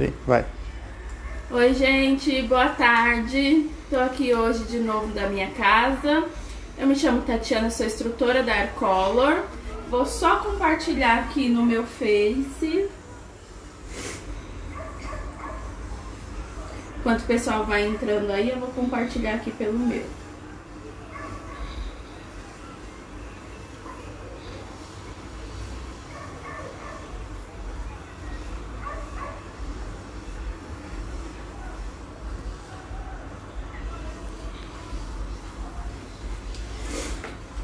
3, vai. Oi, gente, boa tarde. Tô aqui hoje de novo da minha casa. Eu me chamo Tatiana, sou instrutora da Aircolor. Vou só compartilhar aqui no meu Face. Enquanto o pessoal vai entrando aí, eu vou compartilhar aqui pelo meu.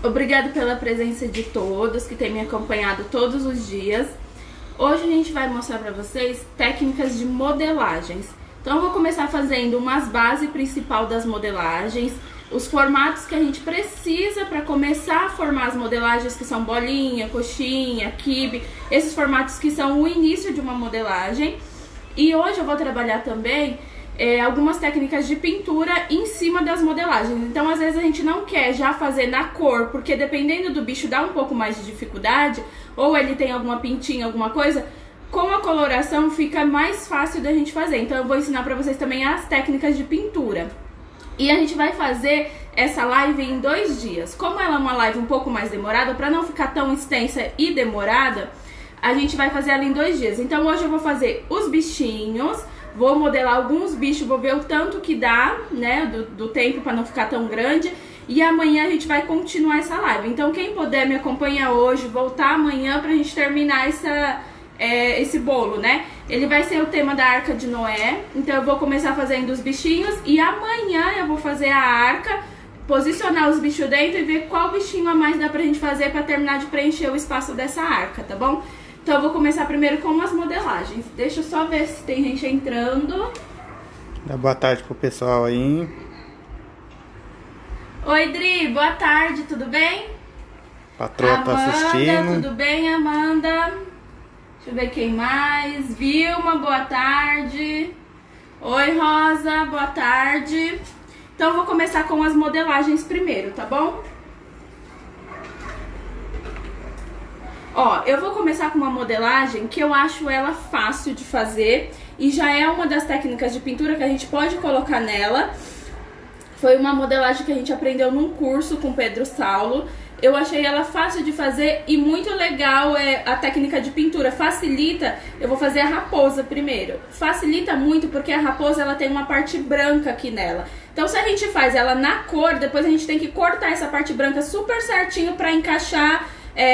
Obrigado pela presença de todos que têm me acompanhado todos os dias. Hoje a gente vai mostrar para vocês técnicas de modelagens. Então eu vou começar fazendo umas bases principal das modelagens, os formatos que a gente precisa para começar a formar as modelagens, que são bolinha, coxinha, quibe, esses formatos que são o início de uma modelagem. E hoje eu vou trabalhar também algumas técnicas de pintura em cima das modelagens. Então às vezes a gente não quer já fazer na cor, porque dependendo do bicho dá um pouco mais de dificuldade, ou ele tem alguma pintinha, alguma coisa, com a coloração fica mais fácil da gente fazer. Então eu vou ensinar pra vocês também as técnicas de pintura. E a gente vai fazer essa live em 2 dias. Como ela é uma live um pouco mais demorada, pra não ficar tão extensa e demorada, a gente vai fazer ela em 2 dias. Então hoje eu vou fazer os bichinhos, vou modelar alguns bichos, vou ver o tanto que dá, né, do tempo para não ficar tão grande. E amanhã a gente vai continuar essa live. Então quem puder me acompanhar hoje, voltar amanhã pra gente terminar esse bolo, né? Ele vai ser o tema da Arca de Noé. Então eu vou começar fazendo os bichinhos e amanhã eu vou fazer a arca, posicionar os bichos dentro e ver qual bichinho a mais dá pra gente fazer pra terminar de preencher o espaço dessa arca, tá bom? Então eu vou começar primeiro com as modelagens. Deixa eu só ver se tem gente entrando. Dá boa tarde pro pessoal aí. Oi, Dri, boa tarde, tudo bem? Patroa Amanda, tá assistindo. Tudo bem, Amanda? Deixa eu ver quem mais. Vilma, boa tarde. Oi, Rosa, boa tarde. Então eu vou começar com as modelagens primeiro, tá bom? Ó, eu vou começar com uma modelagem que eu acho ela fácil de fazer e já é uma das técnicas de pintura que a gente pode colocar nela. Foi uma modelagem que a gente aprendeu num curso com o Pedro Saulo. Eu achei ela fácil de fazer e muito legal a técnica de pintura. Facilita, eu vou fazer a raposa primeiro. Facilita muito porque a raposa ela tem uma parte branca aqui nela. Então se a gente faz ela na cor, depois a gente tem que cortar essa parte branca super certinho para encaixar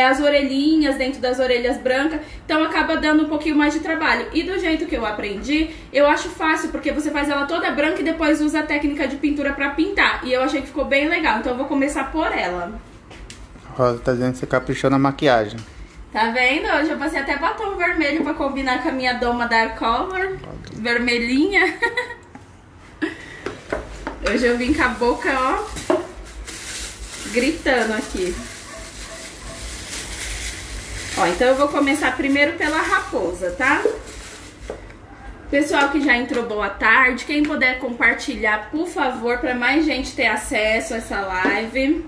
as orelhinhas dentro das orelhas brancas, então acaba dando um pouquinho mais de trabalho. E do jeito que eu aprendi, eu acho fácil, porque você faz ela toda branca e depois usa a técnica de pintura pra pintar. E eu achei que ficou bem legal, então eu vou começar por ela. Rosa tá dizendo que você caprichou na maquiagem. Tá vendo? Hoje eu passei até batom vermelho pra combinar com a minha doma da Aircolor, vermelhinha. Hoje eu vim com a boca, ó, gritando aqui. Ó, então eu vou começar primeiro pela raposa, tá? Pessoal que já entrou, boa tarde. Quem puder compartilhar, por favor, para mais gente ter acesso a essa live.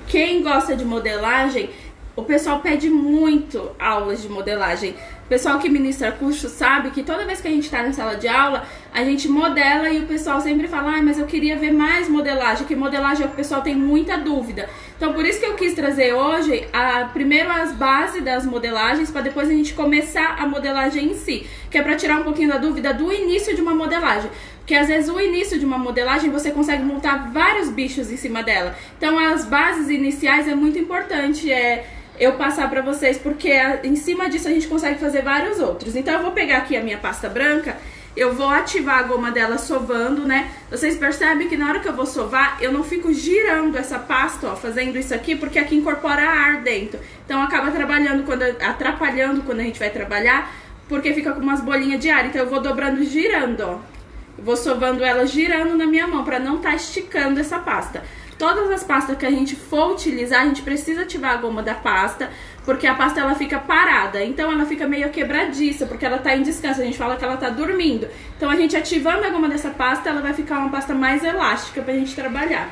Quem gosta de modelagem, o pessoal pede muito aulas de modelagem. O pessoal que ministra curso sabe que toda vez que a gente tá na sala de aula, a gente modela e o pessoal sempre fala: ai, mas eu queria ver mais modelagem, que modelagem o pessoal tem muita dúvida. Então por isso que eu quis trazer hoje primeiro as bases das modelagens, para depois a gente começar a modelagem em si, que é para tirar um pouquinho da dúvida do início de uma modelagem. Porque às vezes o início de uma modelagem você consegue montar vários bichos em cima dela. Então as bases iniciais é muito importante eu passar pra vocês, porque em cima disso a gente consegue fazer vários outros. Então eu vou pegar aqui a minha pasta branca, eu vou ativar a goma dela sovando, né? Vocês percebem que na hora que eu vou sovar, eu não fico girando essa pasta, ó, fazendo isso aqui, porque aqui incorpora ar dentro. Então acaba atrapalhando quando a gente vai trabalhar, porque fica com umas bolinhas de ar. Então eu vou dobrando, girando, ó. Eu vou sovando ela girando na minha mão, pra não estar esticando essa pasta. Todas as pastas que a gente for utilizar, a gente precisa ativar a goma da pasta, porque a pasta ela fica parada, então ela fica meio quebradiça, porque ela tá em descanso, a gente fala que ela tá dormindo. Então a gente ativando a goma dessa pasta, ela vai ficar uma pasta mais elástica pra gente trabalhar.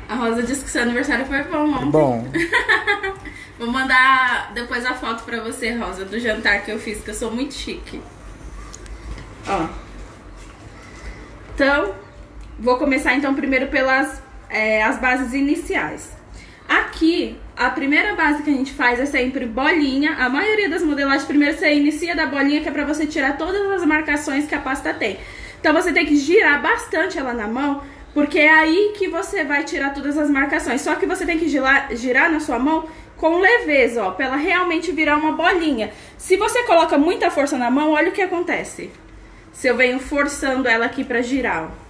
A Rosa disse que seu aniversário foi bom ontem. Bom. Vou mandar depois a foto pra você, Rosa, do jantar que eu fiz, que eu sou muito chique. Ó. Então, vou começar então primeiro pelas as bases iniciais. Aqui, a primeira base que a gente faz é sempre bolinha. A maioria das modelagens, primeiro você inicia da bolinha, que é pra você tirar todas as marcações que a pasta tem. Então você tem que girar bastante ela na mão, porque é aí que você vai tirar todas as marcações. Só que você tem que girar na sua mão com leveza, ó, pra ela realmente virar uma bolinha. Se você coloca muita força na mão, olha o que acontece. Se eu venho forçando ela aqui pra girar, ó.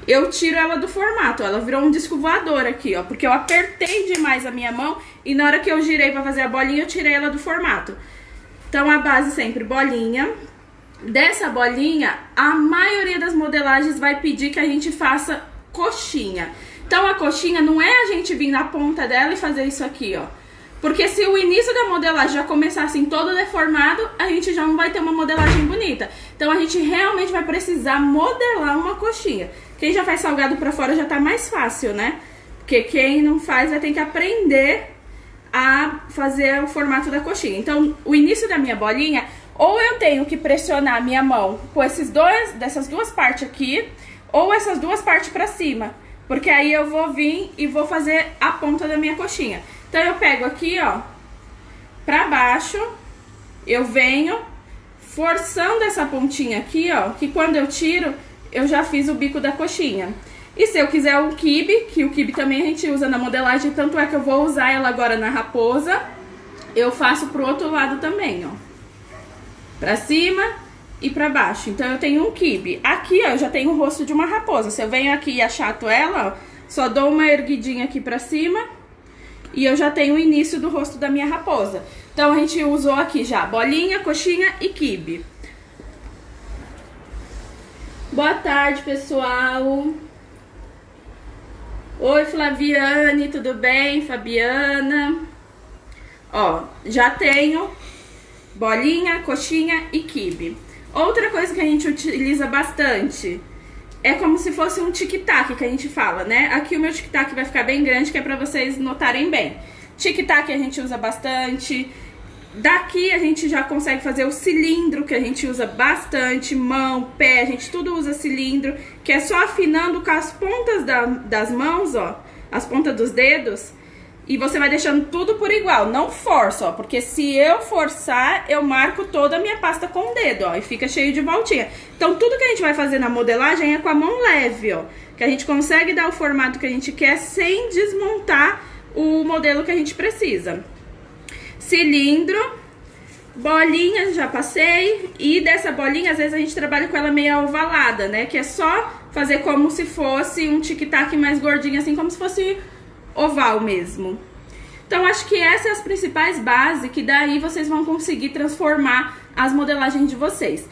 Eu tiro ela do formato, ela virou um disco voador aqui, ó, porque eu apertei demais a minha mão e na hora que eu girei pra fazer a bolinha, eu tirei ela do formato. Então a base sempre bolinha. Dessa bolinha, a maioria das modelagens vai pedir que a gente faça coxinha. Então a coxinha não é a gente vir na ponta dela e fazer isso aqui, ó. Porque se o início da modelagem já começar assim todo deformado, a gente já não vai ter uma modelagem bonita. Então a gente realmente vai precisar modelar uma coxinha. Quem já faz salgado pra fora já tá mais fácil, né? Porque quem não faz vai ter que aprender a fazer o formato da coxinha. Então o início da minha bolinha, ou eu tenho que pressionar a minha mão com dessas duas partes aqui, ou essas duas partes pra cima. Porque aí eu vou vir e vou fazer a ponta da minha coxinha. Então eu pego aqui, ó, pra baixo, eu venho forçando essa pontinha aqui, ó, que quando eu tiro, eu já fiz o bico da coxinha. E se eu quiser um quibe, que o quibe também a gente usa na modelagem, tanto é que eu vou usar ela agora na raposa, eu faço pro outro lado também, ó. Pra cima e pra baixo. Então eu tenho um quibe. Aqui, ó, eu já tenho o rosto de uma raposa. Se eu venho aqui e achato ela, ó, só dou uma erguidinha aqui pra cima e eu já tenho o início do rosto da minha raposa. Então a gente usou aqui já bolinha, coxinha e quibe. Boa tarde, pessoal. Oi, Flaviane, tudo bem? Fabiana. Ó, já tenho bolinha, coxinha e quibe. Outra coisa que a gente utiliza bastante é como se fosse um tic-tac que a gente fala, né? Aqui o meu tic-tac vai ficar bem grande, que é pra vocês notarem bem. Tic-tac a gente usa bastante. Daqui a gente já consegue fazer o cilindro, que a gente usa bastante. Mão, pé, a gente tudo usa cilindro, que é só afinando com as pontas das mãos, ó, as pontas dos dedos. E você vai deixando tudo por igual, não força, ó, porque se eu forçar, eu marco toda a minha pasta com o dedo, ó, e fica cheio de voltinha. Então tudo que a gente vai fazer na modelagem é com a mão leve, ó, que a gente consegue dar o formato que a gente quer sem desmontar o modelo que a gente precisa. Cilindro, bolinha, já passei, e dessa bolinha, às vezes a gente trabalha com ela meio ovalada, né, que é só fazer como se fosse um tic-tac mais gordinho, assim, como se fosse oval mesmo. Então acho que essas são as principais bases, que daí vocês vão conseguir transformar as modelagens de vocês.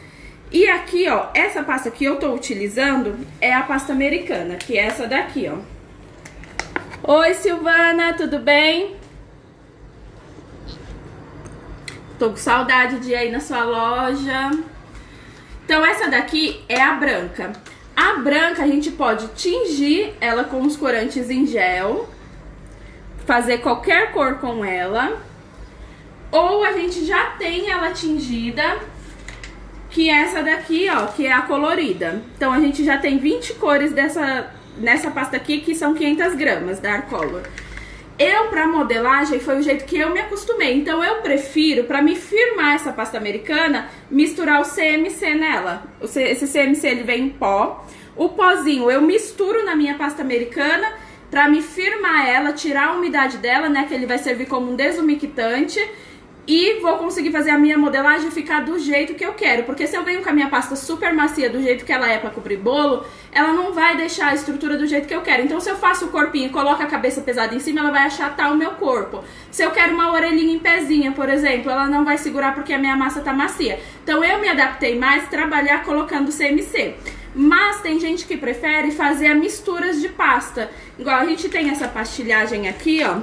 E aqui, ó, essa pasta que eu tô utilizando é a pasta americana, que é essa daqui, ó. Oi, Silvana, tudo bem? Tô com saudade de ir aí na sua loja. Então essa daqui é a branca. A branca a gente pode tingir ela com os corantes em gel, fazer qualquer cor com ela, ou a gente já tem ela tingida, que é essa daqui, ó, que é a colorida. Então a gente já tem 20 cores nessa pasta aqui, que são 500 gramas da Arcolor. Pra modelagem foi o jeito que eu me acostumei, então eu prefiro, pra me firmar essa pasta americana, misturar o CMC nela. Esse CMC ele vem em pó, o pozinho eu misturo na minha pasta americana, pra me firmar ela, tirar a umidade dela, né, que ele vai servir como um desumectante, e vou conseguir fazer a minha modelagem ficar do jeito que eu quero, porque se eu venho com a minha pasta super macia do jeito que ela é pra cobrir bolo, ela não vai deixar a estrutura do jeito que eu quero. Então se eu faço o corpinho e coloco a cabeça pesada em cima, ela vai achatar o meu corpo. Se eu quero uma orelhinha em pezinha, por exemplo, ela não vai segurar porque a minha massa tá macia. Então eu me adaptei mais a trabalhar colocando CMC. Mas tem gente que prefere fazer misturas de pasta. Igual a gente tem essa pastilhagem aqui, ó,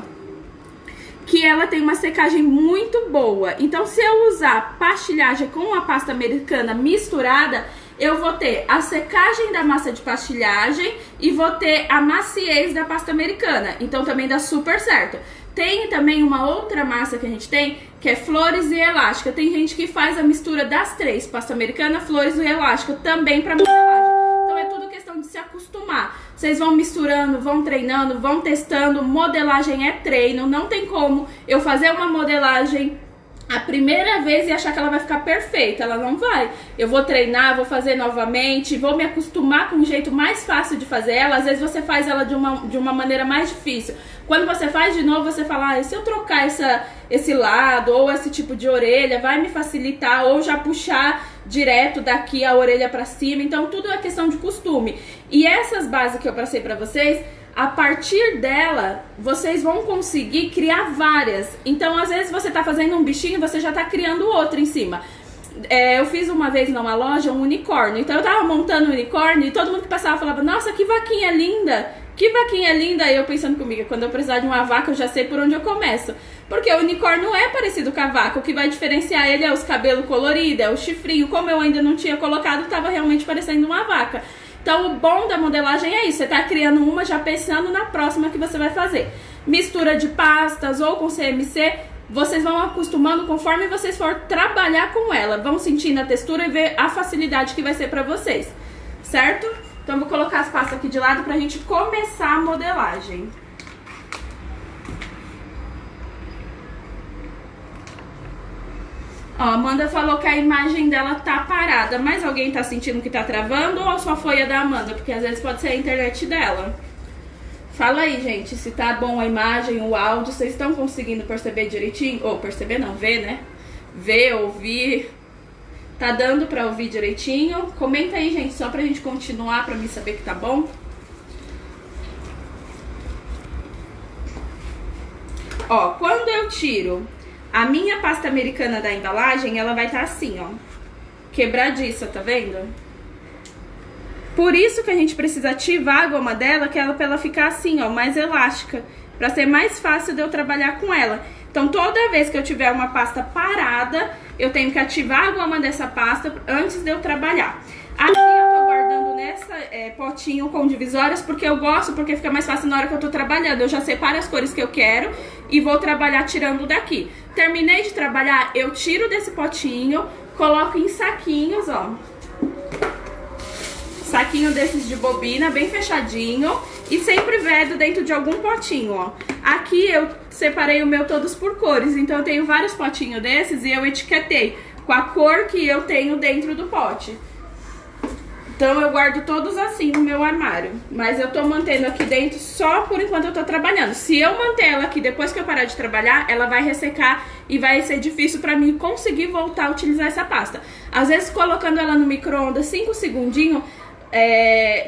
que ela tem uma secagem muito boa. Então se eu usar pastilhagem com a pasta americana misturada, eu vou ter a secagem da massa de pastilhagem e vou ter a maciez da pasta americana. Então também dá super certo. Tem também uma outra massa que a gente tem, que é flores e elástica. Tem gente que faz a mistura das três, pasta americana, flores e elástica, também para modelagem. Então é tudo questão de se acostumar. Vocês vão misturando, vão treinando, vão testando. Modelagem é treino, não tem como eu fazer uma modelagem a primeira vez e achar que ela vai ficar perfeita. Ela não vai. Eu vou treinar, vou fazer novamente, vou me acostumar com um jeito mais fácil de fazer ela. Às vezes você faz ela de uma maneira mais difícil. Quando você faz de novo, você fala, se eu trocar esse lado ou esse tipo de orelha, vai me facilitar, ou já puxar direto daqui a orelha pra cima. Então tudo é questão de costume. E essas bases que eu passei pra vocês, a partir dela, vocês vão conseguir criar várias. Então, às vezes, você tá fazendo um bichinho, você já tá criando outro em cima. Eu fiz uma vez numa loja um unicórnio. Então, eu tava montando um unicórnio e todo mundo que passava falava, nossa, que vaquinha linda! Que vaquinha linda! E eu pensando comigo, quando eu precisar de uma vaca, eu já sei por onde eu começo. Porque o unicórnio é parecido com a vaca. O que vai diferenciar ele é os cabelos coloridos, é o chifrinho. Como eu ainda não tinha colocado, tava realmente parecendo uma vaca. Então, o bom da modelagem é isso, você tá criando uma já pensando na próxima que você vai fazer. Mistura de pastas ou com CMC, vocês vão acostumando conforme vocês for trabalhar com ela. Vão sentindo a textura e ver a facilidade que vai ser pra vocês, certo? Então, vou colocar as pastas aqui de lado pra gente começar a modelagem. Ó, a Amanda falou que a imagem dela tá parada, mas alguém tá sentindo que tá travando ou só foi a da Amanda? Porque às vezes pode ser a internet dela. Fala aí, gente, se tá bom a imagem, o áudio, vocês estão conseguindo perceber direitinho? Ou perceber não, ver, né? Ver, ouvir. Tá dando pra ouvir direitinho? Comenta aí, gente, só pra gente continuar, pra mim saber que tá bom. Ó, quando eu tiro a minha pasta americana da embalagem, ela vai estar assim, ó, quebradiça, tá vendo? Por isso que a gente precisa ativar a goma dela, que ela pra ela ficar assim, ó, mais elástica, pra ser mais fácil de eu trabalhar com ela. Então, toda vez que eu tiver uma pasta parada, eu tenho que ativar a goma dessa pasta antes de eu trabalhar. Aqui eu tô guardando nessa potinho com divisórias, porque eu gosto, porque fica mais fácil na hora que eu tô trabalhando. Eu já separo as cores que eu quero e vou trabalhar tirando daqui. Terminei de trabalhar, eu tiro desse potinho, coloco em saquinhos, ó. Saquinho desses de bobina, bem fechadinho. E sempre vedo dentro de algum potinho, ó. Aqui eu separei o meu todos por cores, então eu tenho vários potinhos desses e eu etiquetei com a cor que eu tenho dentro do pote. Então eu guardo todos assim no meu armário. Mas eu tô mantendo aqui dentro só por enquanto eu tô trabalhando. Se eu manter ela aqui depois que eu parar de trabalhar, ela vai ressecar e vai ser difícil pra mim conseguir voltar a utilizar essa pasta. Às vezes colocando ela no micro-ondas 5 segundinhos,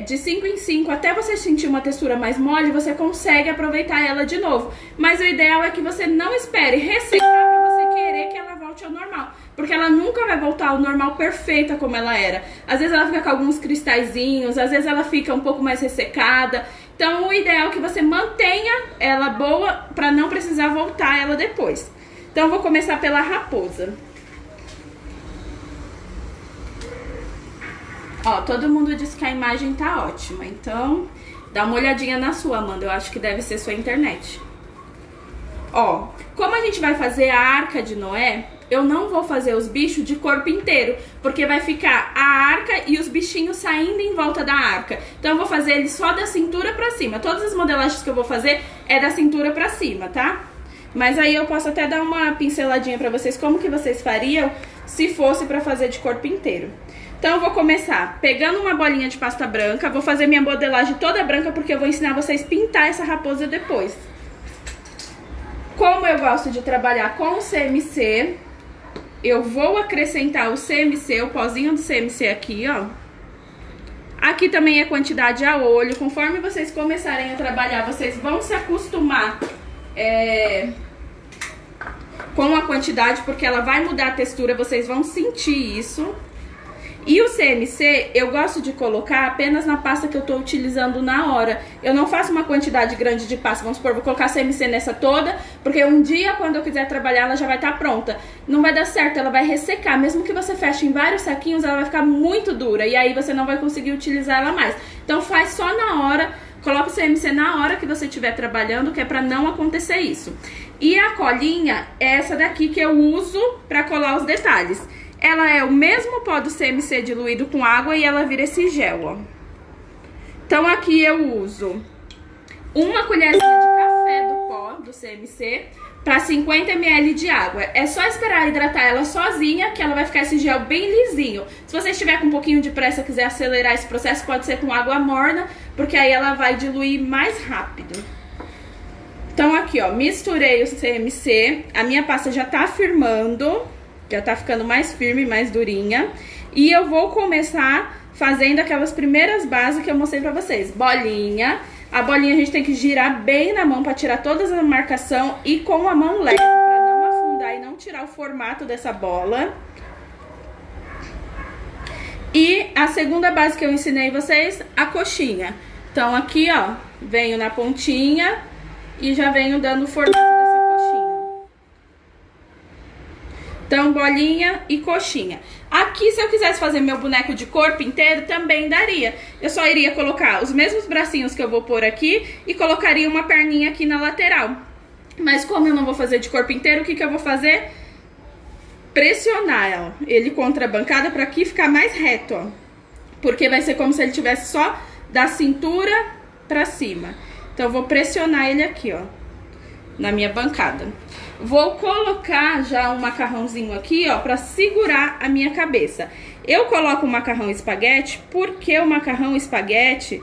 de 5 em 5, até você sentir uma textura mais mole, você consegue aproveitar ela de novo. Mas o ideal é que você não espere ressecar pra você querer que ela volte ao normal. Porque ela nunca vai voltar ao normal perfeita como ela era. Às vezes ela fica com alguns cristalzinhos, às vezes ela fica um pouco mais ressecada. Então o ideal é que você mantenha ela boa pra não precisar voltar ela depois. Então eu vou começar pela raposa. Ó, todo mundo disse que a imagem tá ótima, então dá uma olhadinha na sua, Amanda, eu acho que deve ser sua internet. Ó, como a gente vai fazer a Arca de Noé, eu não vou fazer os bichos de corpo inteiro, porque vai ficar a arca e os bichinhos saindo em volta da arca. Então eu vou fazer ele só da cintura pra cima. Todas as modelagens que eu vou fazer é da cintura pra cima, tá? Mas aí eu posso até dar uma pinceladinha pra vocês como que vocês fariam se fosse pra fazer de corpo inteiro. Então eu vou começar pegando uma bolinha de pasta branca, vou fazer minha modelagem toda branca porque eu vou ensinar vocês a pintar essa raposa depois. Como eu gosto de trabalhar com o CMC, eu vou acrescentar o CMC, o pozinho do CMC aqui, ó. Aqui também é quantidade a olho, conforme vocês começarem a trabalhar, vocês vão se acostumar com a quantidade, porque ela vai mudar a textura, vocês vão sentir isso. E o CMC eu gosto de colocar apenas na pasta que eu tô utilizando na hora. Eu não faço uma quantidade grande de pasta. Vamos supor, vou colocar CMC nessa toda, porque um dia quando eu quiser trabalhar ela já vai estar pronta. Não vai dar certo, ela vai ressecar. Mesmo que você feche em vários saquinhos, ela vai ficar muito dura. E aí você não vai conseguir utilizar ela mais. Então faz só na hora, coloca o CMC na hora que você estiver trabalhando, que é pra não acontecer isso. E a colinha é essa daqui que eu uso pra colar os detalhes. Ela é o mesmo pó do CMC diluído com água e ela vira esse gel, ó. Então aqui eu uso uma colherzinha de café do pó do CMC para 50 ml de água. É só esperar hidratar ela sozinha que ela vai ficar esse gel bem lisinho. Se você estiver com um pouquinho de pressa e quiser acelerar esse processo, pode ser com água morna, porque aí ela vai diluir mais rápido. Então aqui, ó, misturei o CMC, a minha pasta já tá firmando, já tá ficando mais firme, mais durinha. E eu vou começar fazendo aquelas primeiras bases que eu mostrei pra vocês. Bolinha. A bolinha a gente tem que girar bem na mão pra tirar toda a marcação e com a mão leve, pra não afundar e não tirar o formato dessa bola. E a segunda base que eu ensinei vocês, a coxinha. Então aqui, ó, venho na pontinha e já venho dando o formato dessa coxinha. Então, bolinha e coxinha. Aqui, se eu quisesse fazer meu boneco de corpo inteiro, também daria. Eu só iria colocar os mesmos bracinhos que eu vou pôr aqui e colocaria uma perninha aqui na lateral. Mas como eu não vou fazer de corpo inteiro, o que eu vou fazer? Pressionar, ó, ele contra a bancada para aqui ficar mais reto, ó. Porque vai ser como se ele tivesse só da cintura pra cima. Então, eu vou pressionar ele aqui, ó, na minha bancada. Vou colocar já um macarrãozinho aqui, ó, pra segurar a minha cabeça. Eu coloco o macarrão espaguete porque o macarrão espaguete,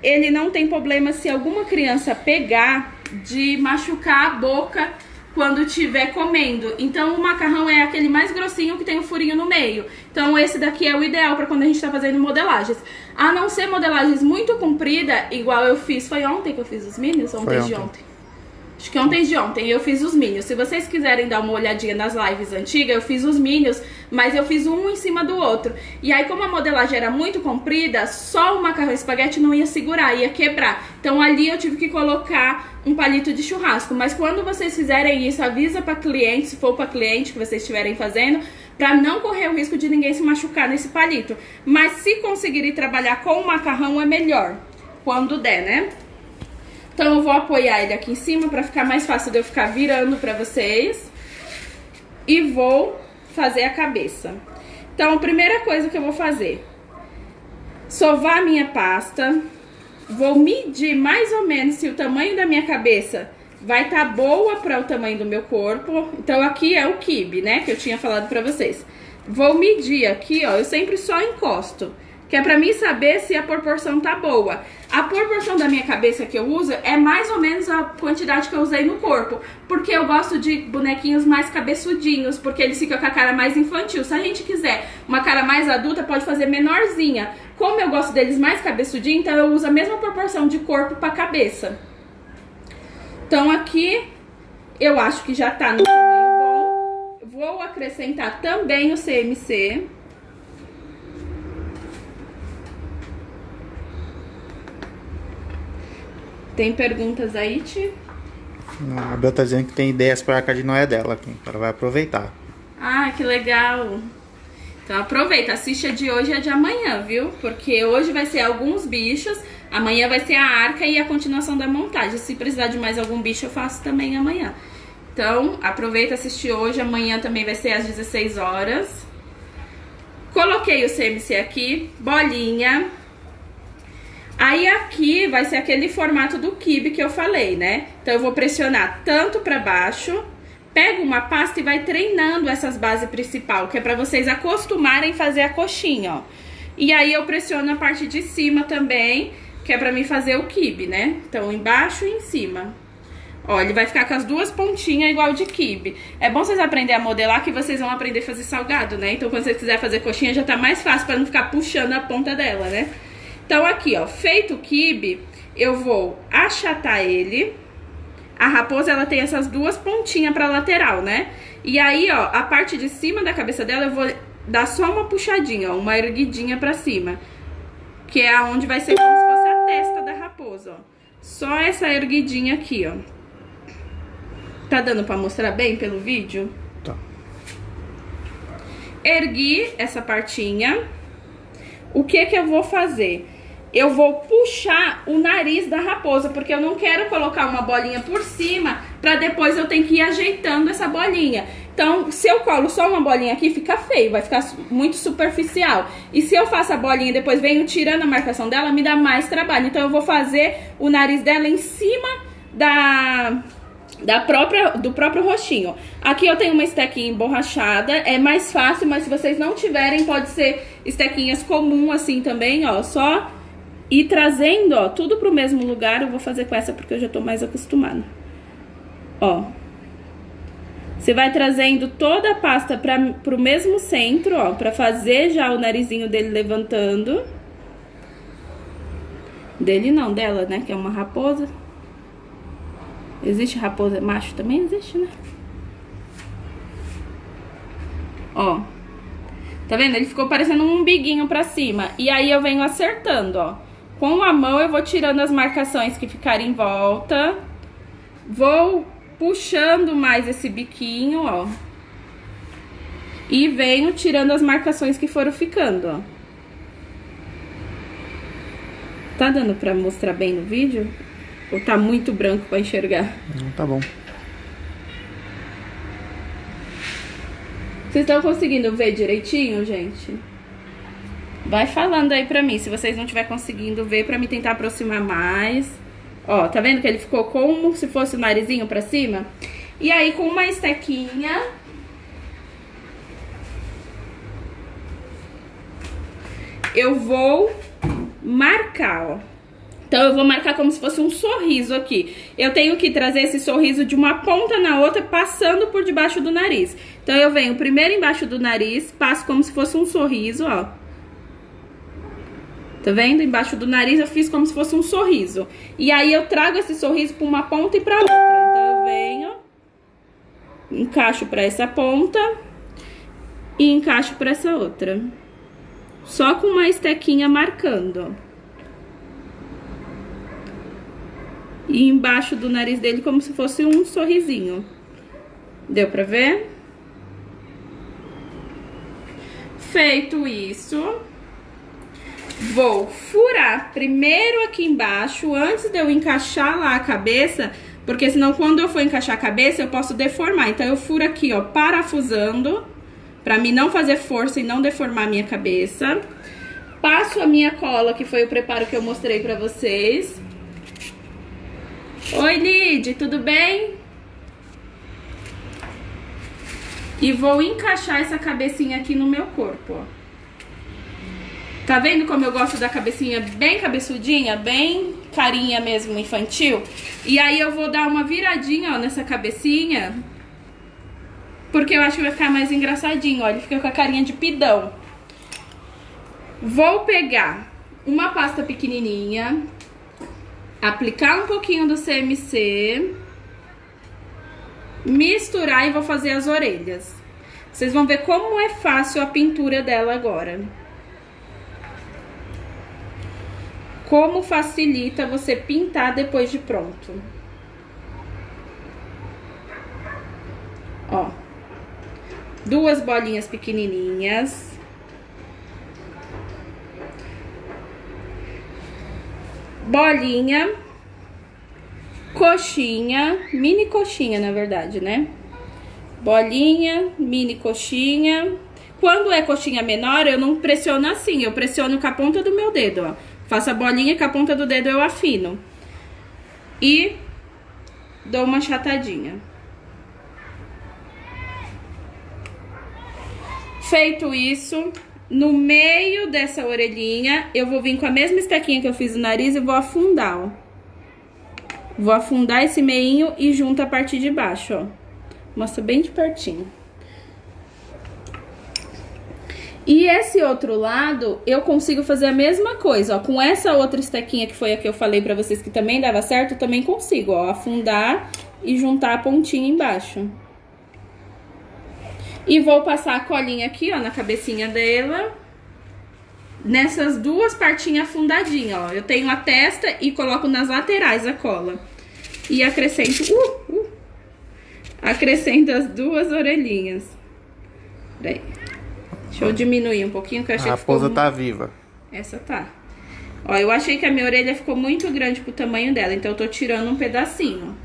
ele não tem problema se alguma criança pegar de machucar a boca quando estiver comendo. Então, o macarrão é aquele mais grossinho que tem um furinho no meio. Então, esse daqui é o ideal pra quando a gente tá fazendo modelagens. A não ser modelagens muito compridas, igual eu fiz, foi ontem que eu fiz os minions? Ontem de ontem. Acho que ontem de ontem eu fiz os minions. Se vocês quiserem dar uma olhadinha nas lives antigas, eu fiz os minions, mas eu fiz um em cima do outro. E aí, como a modelagem era muito comprida, só o macarrão espaguete não ia segurar, ia quebrar. Então ali eu tive que colocar um palito de churrasco. Mas quando vocês fizerem isso, avisa pra cliente, se for pra cliente que vocês estiverem fazendo, pra não correr o risco de ninguém se machucar nesse palito. Mas se conseguirem trabalhar com o macarrão é melhor, quando der, né? Então eu vou apoiar ele aqui em cima pra ficar mais fácil de eu ficar virando pra vocês. E vou fazer a cabeça. Então a primeira coisa que eu vou fazer, sovar a minha pasta. Vou medir mais ou menos se o tamanho da minha cabeça vai estar boa para o tamanho do meu corpo. Então aqui é o quibe, né, que eu tinha falado pra vocês. Vou medir aqui, ó, eu sempre só encosto, que é pra mim saber se a proporção tá boa. A proporção da minha cabeça que eu uso é mais ou menos a quantidade que eu usei no corpo, porque eu gosto de bonequinhos mais cabeçudinhos, porque eles ficam com a cara mais infantil. Se a gente quiser uma cara mais adulta, pode fazer menorzinha. Como eu gosto deles mais cabeçudinhos, então eu uso a mesma proporção de corpo pra cabeça. Então aqui eu acho que já tá no tamanho bom. Vou acrescentar também o CMC. Tem perguntas aí, Ti? A Bel tá dizendo que tem ideias para a Arca de Noé dela aqui. Ela vai aproveitar. Ah, que legal. Então aproveita, assiste a de hoje e a de amanhã, viu? Porque hoje vai ser alguns bichos, amanhã vai ser a arca e a continuação da montagem. Se precisar de mais algum bicho, eu faço também amanhã. Então, aproveita, assiste hoje, amanhã também vai ser às 16 horas. Coloquei o CMC aqui, bolinha. Aí aqui vai ser aquele formato do quibe que eu falei, né? Então eu vou pressionar tanto pra baixo, pego uma pasta e vai treinando essas bases principal, que é pra vocês acostumarem a fazer a coxinha, ó. E aí eu pressiono a parte de cima também, que é pra mim fazer o quibe, né? Então embaixo e em cima. Ó, ele vai ficar com as duas pontinhas igual de quibe. É bom vocês aprenderem a modelar, que vocês vão aprender a fazer salgado, né? Então quando vocês quiserem fazer coxinha já tá mais fácil pra não ficar puxando a ponta dela, né? Então aqui, ó, feito o quibe, eu vou achatar ele. A raposa, ela tem essas duas pontinhas pra lateral, né? E aí, ó, a parte de cima da cabeça dela eu vou dar só uma puxadinha, ó, uma erguidinha pra cima. Que é aonde vai ser como se fosse a testa da raposa, ó. Só essa erguidinha aqui, ó. Tá dando pra mostrar bem pelo vídeo? Tá. Ergui essa partinha. O que que eu vou fazer? Eu vou puxar o nariz da raposa, porque eu não quero colocar uma bolinha por cima pra depois eu ter que ir ajeitando essa bolinha. Então, se eu colo só uma bolinha aqui, fica feio, vai ficar muito superficial. E se eu faço a bolinha e depois venho tirando a marcação dela, me dá mais trabalho. Então, eu vou fazer o nariz dela em cima do próprio rostinho. Aqui eu tenho uma estequinha emborrachada, é mais fácil, mas se vocês não tiverem, pode ser estequinhas comum assim também, ó, só ir trazendo, ó, tudo pro mesmo lugar. Eu vou fazer com essa porque eu já tô mais acostumada. Ó. Você vai trazendo toda a pasta pro mesmo centro, ó, pra fazer já o narizinho dele levantando. Dele não, dela, né, que é uma raposa. Existe raposa macho também? Existe, né? Ó. Tá vendo? Ele ficou parecendo um umbiguinho pra cima. E aí eu venho acertando, ó. Com a mão eu vou tirando as marcações que ficarem em volta. Vou puxando mais esse biquinho, ó. E venho tirando as marcações que foram ficando, ó. Tá dando pra mostrar bem no vídeo? Ou tá muito branco pra enxergar? Não, tá bom. Vocês estão conseguindo ver direitinho, gente? Vai falando aí pra mim, se vocês não estiver conseguindo ver, pra me tentar aproximar mais. Ó, tá vendo que ele ficou como se fosse o narizinho pra cima? E aí, com uma estequinha, eu vou marcar, ó. Então, eu vou marcar como se fosse um sorriso aqui. Eu tenho que trazer esse sorriso de uma ponta na outra, passando por debaixo do nariz. Então, eu venho primeiro embaixo do nariz, passo como se fosse um sorriso, ó. Tá vendo? Embaixo do nariz eu fiz como se fosse um sorriso. E aí, eu trago esse sorriso pra uma ponta e pra outra. Então, eu venho, encaixo pra essa ponta e encaixo pra essa outra. Só com uma estequinha marcando, ó. E embaixo do nariz dele como se fosse um sorrisinho. Deu pra ver? Feito isso, vou furar primeiro aqui embaixo, antes de eu encaixar lá a cabeça, porque senão quando eu for encaixar a cabeça eu posso deformar. Então eu furo aqui, ó, parafusando, pra mim não fazer força e não deformar a minha cabeça. Passo a minha cola, que foi o preparo que eu mostrei pra vocês. Oi, Lid, tudo bem? E vou encaixar essa cabecinha aqui no meu corpo, ó. Tá vendo como eu gosto da cabecinha bem cabeçudinha, bem carinha mesmo, infantil? E aí eu vou dar uma viradinha, ó, nessa cabecinha, porque eu acho que vai ficar mais engraçadinho, ó. Ele fica com a carinha de pidão. Vou pegar uma pasta pequenininha, aplicar um pouquinho do CMC, misturar e vou fazer as orelhas. Vocês vão ver como é fácil a pintura dela agora. Como facilita você pintar depois de pronto. Ó, duas bolinhas pequenininhas. Bolinha, coxinha, mini coxinha, na verdade, né? Bolinha, mini coxinha. Quando é coxinha menor, eu não pressiono assim, eu pressiono com a ponta do meu dedo, ó. Faço a bolinha, com a ponta do dedo eu afino. E dou uma achatadinha. Feito isso, no meio dessa orelhinha, eu vou vir com a mesma estequinha que eu fiz no nariz e vou afundar, ó. Vou afundar esse meinho e junto a parte de baixo, ó. Mostra bem de pertinho. E esse outro lado, eu consigo fazer a mesma coisa, ó. Com essa outra estequinha que foi a que eu falei pra vocês que também dava certo, eu também consigo, ó. Afundar e juntar a pontinha embaixo. E vou passar a colinha aqui, ó, na cabecinha dela. Nessas duas partinhas afundadinhas, ó. Eu tenho a testa e coloco nas laterais a cola. E acrescento... Acrescento as duas orelhinhas. Peraí. Deixa eu diminuir um pouquinho, que eu achei a que ficou... raposa tá viva. Essa tá. Ó, eu achei que a minha orelha ficou muito grande pro tamanho dela, então eu tô tirando um pedacinho.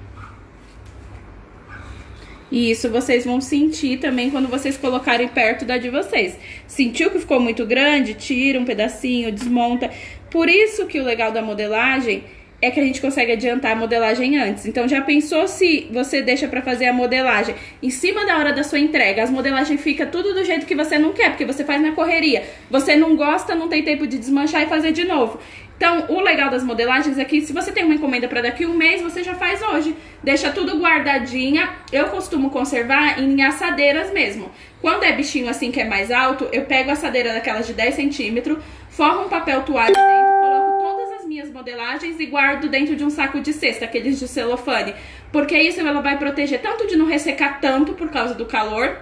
E isso vocês vão sentir também quando vocês colocarem perto da de vocês. Sentiu que ficou muito grande? Tira um pedacinho, desmonta. Por isso que o legal da modelagem é que a gente consegue adiantar a modelagem antes. Então já pensou se você deixa pra fazer a modelagem em cima da hora da sua entrega? As modelagens ficam tudo do jeito que você não quer, porque você faz na correria. Você não gosta, não tem tempo de desmanchar e fazer de novo. Então, o legal das modelagens é que se você tem uma encomenda para daqui a um mês, você já faz hoje. Deixa tudo guardadinha. Eu costumo conservar em assadeiras mesmo. Quando é bichinho assim que é mais alto, eu pego a assadeira daquelas de 10 centímetros, forro um papel toalha dentro, coloco todas as minhas modelagens e guardo dentro de um saco de cesta, aqueles de celofane. Porque isso ela vai proteger tanto de não ressecar tanto por causa do calor,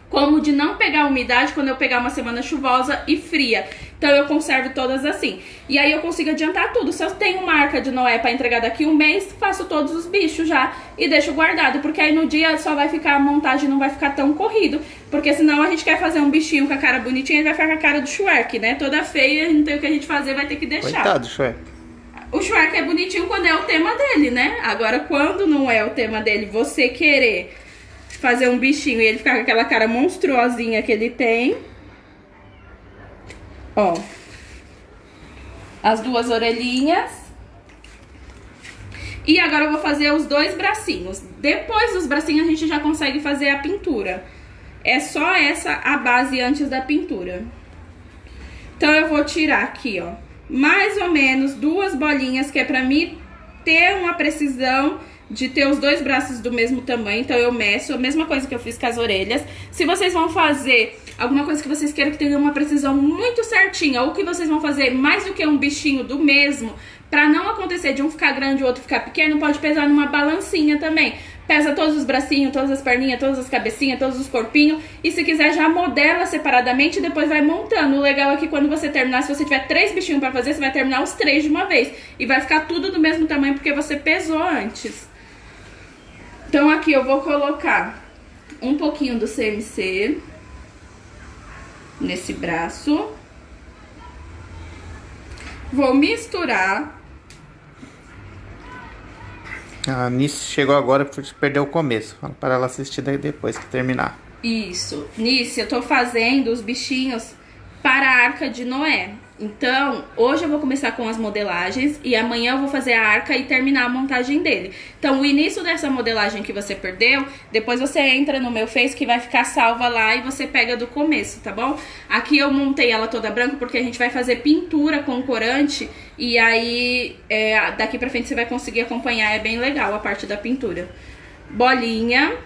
como de não pegar umidade quando eu pegar uma semana chuvosa e fria. Então eu conservo todas assim. E aí eu consigo adiantar tudo. Se eu tenho uma Arca de Noé para entregar daqui a um mês, faço todos os bichos já e deixo guardado. Porque aí no dia só vai ficar, a montagem não vai ficar tão corrido. Porque senão a gente quer fazer um bichinho com a cara bonitinha e vai ficar com a cara do Shrek, né? Toda feia, não tem o que a gente fazer, vai ter que deixar. Coitado, Shrek. O Shrek é bonitinho quando é o tema dele, né? Agora quando não é o tema dele, você querer fazer um bichinho e ele ficar com aquela cara monstruosinha que ele tem. Ó. As duas orelhinhas. E agora eu vou fazer os dois bracinhos. Depois dos bracinhos a gente já consegue fazer a pintura. É só essa a base antes da pintura. Então eu vou tirar aqui, ó, mais ou menos duas bolinhas, que é pra mim ter uma precisão de ter os dois braços do mesmo tamanho. Então eu meço, a mesma coisa que eu fiz com as orelhas. Se vocês vão fazer alguma coisa que vocês queiram que tenha uma precisão muito certinha, ou que vocês vão fazer mais do que um bichinho do mesmo, pra não acontecer de um ficar grande e o outro ficar pequeno, pode pesar numa balancinha também. Pesa todos os bracinhos, todas as perninhas, todas as cabecinhas, todos os corpinhos. E se quiser já modela separadamente e depois vai montando. O legal é que quando você terminar, se você tiver 3 bichinhos pra fazer, você vai terminar os 3 de uma vez. E vai ficar tudo do mesmo tamanho porque você pesou antes. Então aqui eu vou colocar um pouquinho do CMC nesse braço. Vou misturar. A Nice chegou agora porque perdeu o começo. Fala para ela assistir daí depois que terminar. Isso. Nice, eu tô fazendo os bichinhos para a Arca de Noé. Então, hoje eu vou começar com as modelagens e amanhã eu vou fazer a arca e terminar a montagem dele. Então, o início dessa modelagem que você perdeu, depois você entra no meu Face que vai ficar salva lá e você pega do começo, tá bom? Aqui eu montei ela toda branca porque a gente vai fazer pintura com corante e aí daqui pra frente você vai conseguir acompanhar, é bem legal a parte da pintura. Bolinha,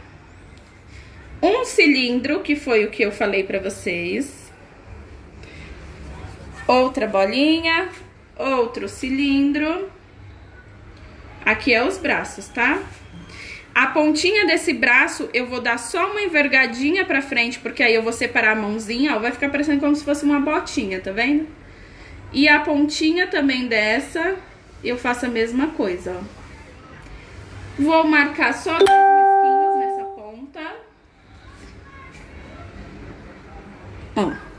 um cilindro, que foi o que eu falei pra vocês. Outra bolinha, outro cilindro. Aqui é os braços, tá? A pontinha desse braço eu vou dar só uma envergadinha pra frente, porque aí eu vou separar a mãozinha, ó, vai ficar parecendo como se fosse uma botinha, tá vendo? E a pontinha também dessa, eu faço a mesma coisa, ó. Vou marcar só 2 risquinhos nessa ponta. Ó.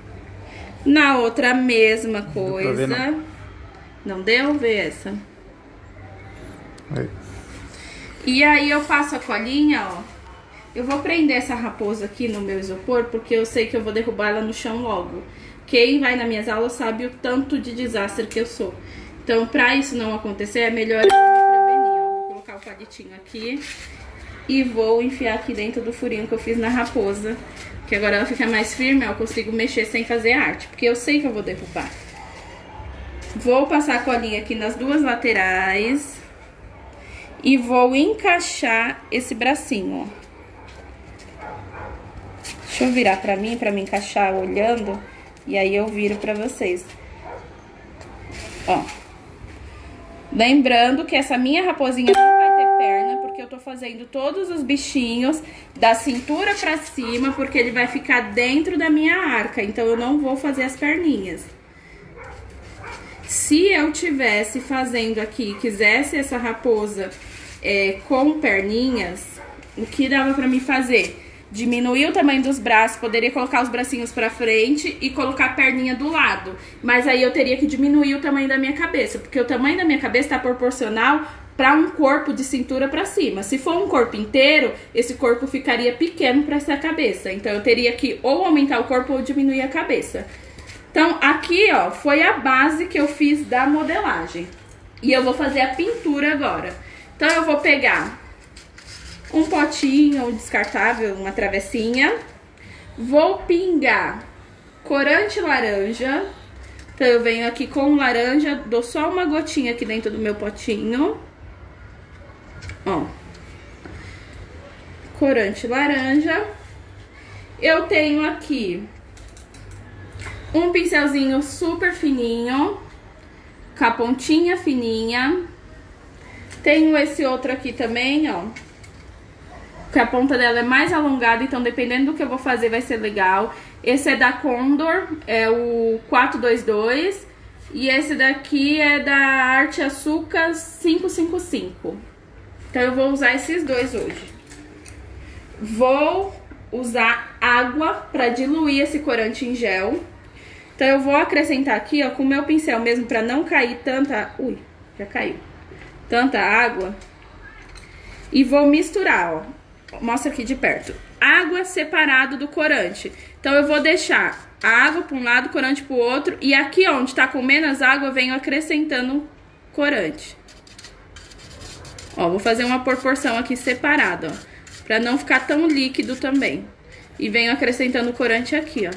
Na outra, a mesma coisa. Não deu? Vê essa. Aí. E aí eu passo a colinha, ó. Eu vou prender essa raposa aqui no meu isopor, porque eu sei que eu vou derrubar ela no chão logo. Quem vai nas minhas aulas sabe o tanto de desastre que eu sou. Então, pra isso não acontecer, é melhor eu me prevenir, ó. Vou colocar o palitinho aqui e vou enfiar aqui dentro do furinho que eu fiz na raposa. Que agora ela fica mais firme, eu consigo mexer sem fazer arte, porque eu sei que eu vou derrubar. Vou passar a colinha aqui nas duas laterais e vou encaixar esse bracinho, ó. Deixa eu virar pra mim encaixar olhando, e aí eu viro pra vocês. Ó. Lembrando que essa minha raposinha não vai ter perna, porque eu tô fazendo todos os bichinhos da cintura pra cima, porque ele vai ficar dentro da minha arca, então eu não vou fazer as perninhas. Se eu tivesse fazendo aqui, quisesse essa raposa com perninhas, o que dava pra mim fazer? Diminuir o tamanho dos braços, poderia colocar os bracinhos pra frente e colocar a perninha do lado. Mas aí eu teria que diminuir o tamanho da minha cabeça, porque o tamanho da minha cabeça tá proporcional para um corpo de cintura pra cima. Se for um corpo inteiro, esse corpo ficaria pequeno pra essa cabeça. Então eu teria que ou aumentar o corpo ou diminuir a cabeça. Então aqui, ó, foi a base que eu fiz da modelagem. E eu vou fazer a pintura agora. Então eu vou pegar um potinho descartável, uma travessinha. Vou pingar corante laranja. Então eu venho aqui com laranja, dou só uma gotinha aqui dentro do meu potinho. Ó. Corante laranja. Eu tenho aqui um pincelzinho super fininho, com a pontinha fininha. Tenho esse outro aqui também, ó, que a ponta dela é mais alongada, então dependendo do que eu vou fazer vai ser legal. Esse é da Condor, é o 422. E esse daqui é da Arte Açúcar 555. Então eu vou usar esses dois hoje. Vou usar água para diluir esse corante em gel. Então eu vou acrescentar aqui, ó, com o meu pincel mesmo, para não cair tanta... Ui, já caiu. Tanta água. E vou misturar, ó. Mostra aqui de perto. Água separado do corante. Então eu vou deixar a água para um lado, corante para o outro. E aqui, ó, onde tá com menos água, eu venho acrescentando corante. Ó, vou fazer uma proporção aqui separada, ó, para não ficar tão líquido também. E venho acrescentando corante aqui, ó.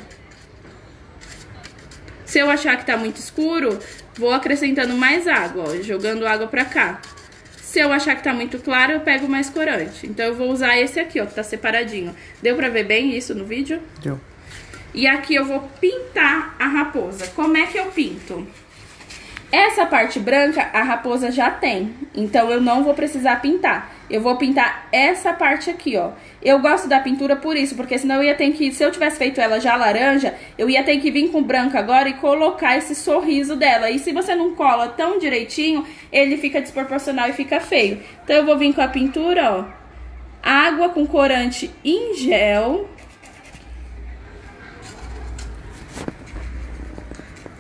Se eu achar que tá muito escuro, vou acrescentando mais água, ó, jogando água pra cá. Se eu achar que tá muito claro, eu pego mais corante. Então eu vou usar esse aqui, ó, que tá separadinho. Deu pra ver bem isso no vídeo? Deu. E aqui eu vou pintar a raposa. Como é que eu pinto? Essa parte branca a raposa já tem, então eu não vou precisar pintar. Eu vou pintar essa parte aqui, ó. Eu gosto da pintura por isso, porque senão eu ia ter que, se eu tivesse feito ela já laranja, eu ia ter que vir com branco agora e colocar esse sorriso dela. E se você não cola tão direitinho, ele fica desproporcional e fica feio. Então eu vou vir com a pintura, ó, água com corante em gel.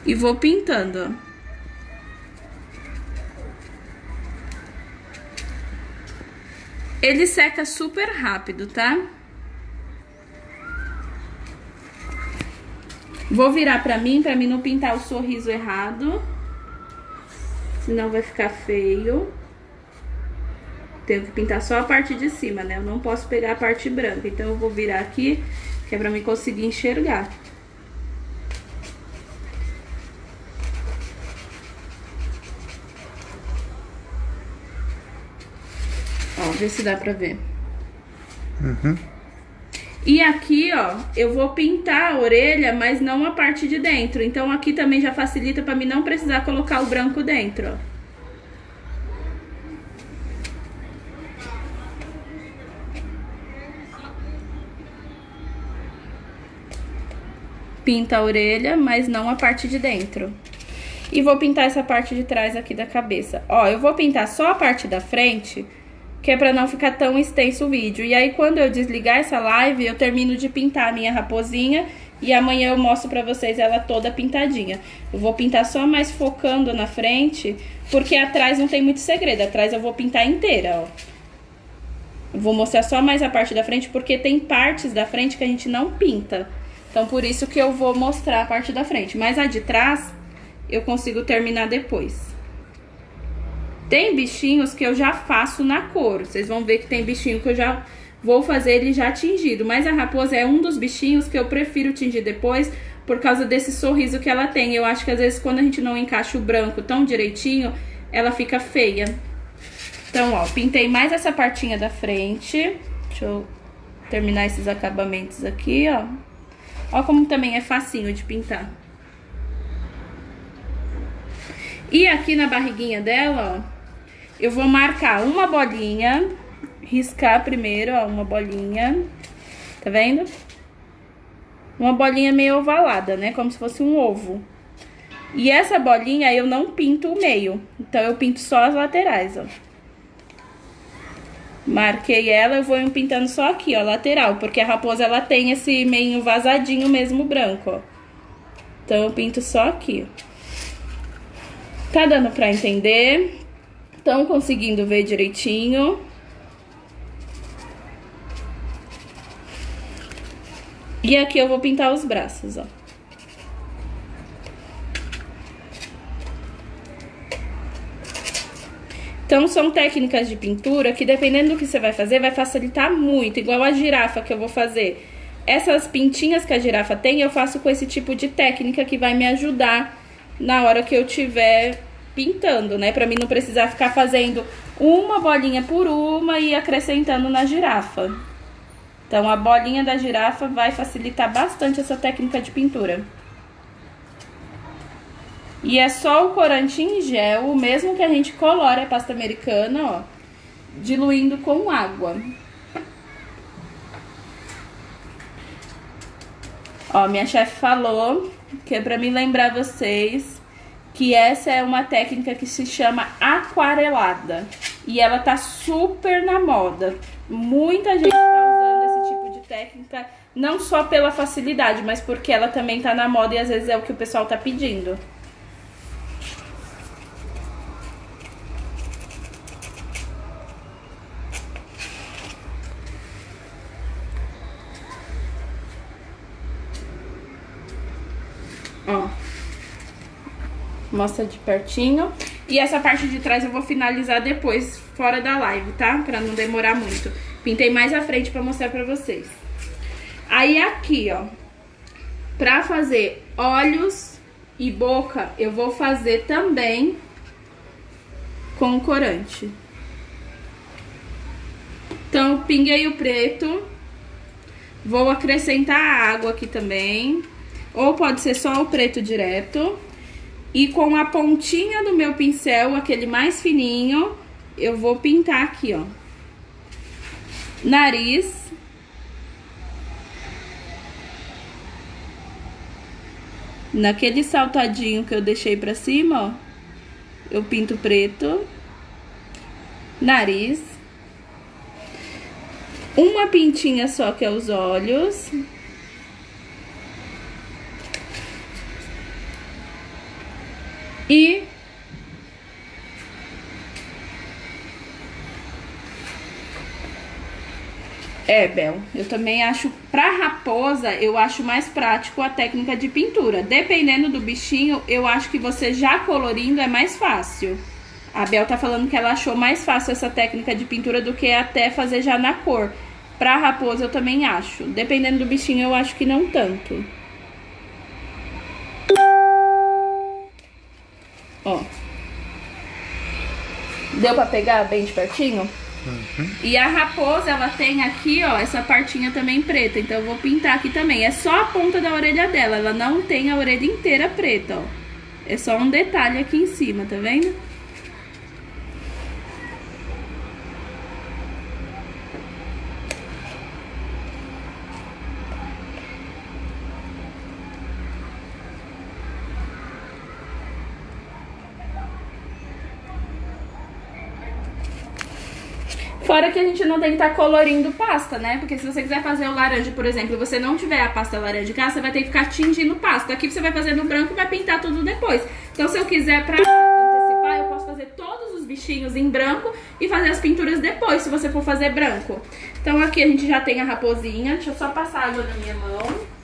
E vou pintando, ó. Ele seca super rápido, tá? Vou virar pra mim não pintar o sorriso errado. Senão vai ficar feio. Tenho que pintar só a parte de cima, né? Eu não posso pegar a parte branca. Então eu vou virar aqui, que é pra mim conseguir enxergar. Ó, vê se dá pra ver. Uhum. E aqui, ó, eu vou pintar a orelha, mas não a parte de dentro. Então aqui também já facilita pra mim não precisar colocar o branco dentro, ó. Pinta a orelha, mas não a parte de dentro. E vou pintar essa parte de trás aqui da cabeça. Ó, eu vou pintar só a parte da frente, que é pra não ficar tão extenso o vídeo. E aí, quando eu desligar essa live, eu termino de pintar a minha raposinha. E amanhã eu mostro pra vocês ela toda pintadinha. Eu vou pintar só mais focando na frente, porque atrás não tem muito segredo. Atrás eu vou pintar inteira, ó. Eu vou mostrar só mais a parte da frente, porque tem partes da frente que a gente não pinta. Então, por isso que eu vou mostrar a parte da frente. Mas a de trás, eu consigo terminar depois. Tem bichinhos que eu já faço na cor. Vocês vão ver que tem bichinho que eu já vou fazer ele já tingido. Mas a raposa é um dos bichinhos que eu prefiro tingir depois, por causa desse sorriso que ela tem. Eu acho que às vezes quando a gente não encaixa o branco tão direitinho, ela fica feia. Então, ó, pintei mais essa partinha da frente. Deixa eu terminar esses acabamentos aqui, ó. Ó como também é facinho de pintar. E aqui na barriguinha dela, ó, eu vou marcar uma bolinha riscar primeiro, ó, uma bolinha. Tá vendo? Uma bolinha meio ovalada, né? Como se fosse um ovo. E essa bolinha eu não pinto o meio. Então, eu pinto só as laterais, ó. Marquei ela, eu vou pintando só aqui, ó, lateral. Porque a raposa, ela tem esse meio vazadinho mesmo branco, ó. Então, eu pinto só aqui, ó. Tá dando pra entender? Estão conseguindo ver direitinho? E aqui eu vou pintar os braços, ó. Então, são técnicas de pintura que, dependendo do que você vai fazer, vai facilitar muito. Igual a girafa que eu vou fazer. Essas pintinhas que a girafa tem, eu faço com esse tipo de técnica que vai me ajudar na hora que eu tiver pintando, né? Pra mim não precisar ficar fazendo uma bolinha por uma e acrescentando na girafa. Então, a bolinha da girafa vai facilitar bastante essa técnica de pintura. E é só o corante em gel, o mesmo que a gente colore a pasta americana, ó, diluindo com água. Ó, minha chefe falou que é pra me lembrar vocês que essa é uma técnica que se chama aquarelada. E ela tá super na moda. Muita gente tá usando esse tipo de técnica, não só pela facilidade, mas porque ela também tá na moda e às vezes é o que o pessoal tá pedindo. Ó, mostra de pertinho. E essa parte de trás eu vou finalizar depois, fora da live, tá? Pra não demorar muito. Pintei mais à frente pra mostrar pra vocês. Aí aqui, ó, pra fazer olhos e boca, eu vou fazer também com corante. Então, pinguei o preto. Vou acrescentar a água aqui também. Ou pode ser só o preto direto. E com a pontinha do meu pincel, aquele mais fininho, eu vou pintar aqui, ó. Nariz. Naquele saltadinho que eu deixei pra cima, ó, eu pinto preto. Nariz. Uma pintinha só que é os olhos. E Bel, eu também acho, pra raposa, eu acho mais prático a técnica de pintura. Dependendo do bichinho, eu acho que você já colorindo é mais fácil. A Bel tá falando que ela achou mais fácil essa técnica de pintura do que até fazer já na cor. Pra raposa, eu também acho. Dependendo do bichinho, eu acho que não tanto. Ó. Deu pra pegar bem de pertinho? Uhum. E a raposa, ela tem aqui, ó, essa partinha também preta. Então eu vou pintar aqui também. É só a ponta da orelha dela. Ela não tem a orelha inteira preta, ó. É só um detalhe aqui em cima, tá vendo? Fora que a gente não tem que estar colorindo pasta, né? Porque se você quiser fazer o laranja, por exemplo, e você não tiver a pasta laranja em casa, você vai ter que ficar tingindo pasta. Aqui você vai fazer no branco e vai pintar tudo depois. Então, se eu quiser pra antecipar, eu posso fazer todos os bichinhos em branco e fazer as pinturas depois, se você for fazer branco. Então, aqui a gente já tem a raposinha. Deixa eu só passar água na minha mão.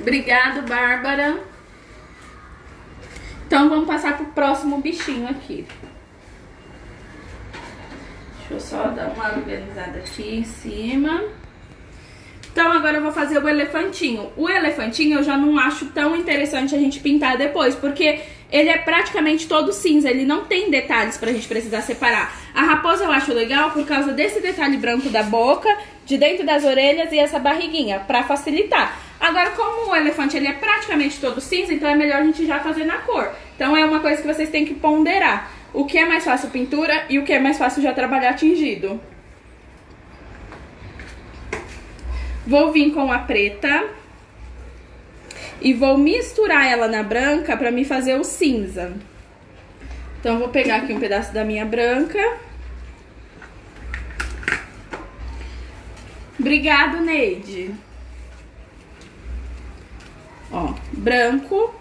Obrigado, Bárbara. Então, vamos passar pro próximo bichinho aqui. Deixa eu só dar uma organizada aqui em cima. Então, agora eu vou fazer o elefantinho. O elefantinho eu já não acho tão interessante a gente pintar depois, porque ele é praticamente todo cinza, ele não tem detalhes pra gente precisar separar. A raposa eu acho legal por causa desse detalhe branco da boca, de dentro das orelhas e essa barriguinha, pra facilitar. Agora, como o elefante ele é praticamente todo cinza, então é melhor a gente já fazer na cor. Então é uma coisa que vocês têm que ponderar. O que é mais fácil pintura e o que é mais fácil já trabalhar tingido. Vou vir com a preta e vou misturar ela na branca pra me fazer o cinza. Então eu vou pegar aqui um pedaço da minha branca. Obrigado, Neide. Ó, branco.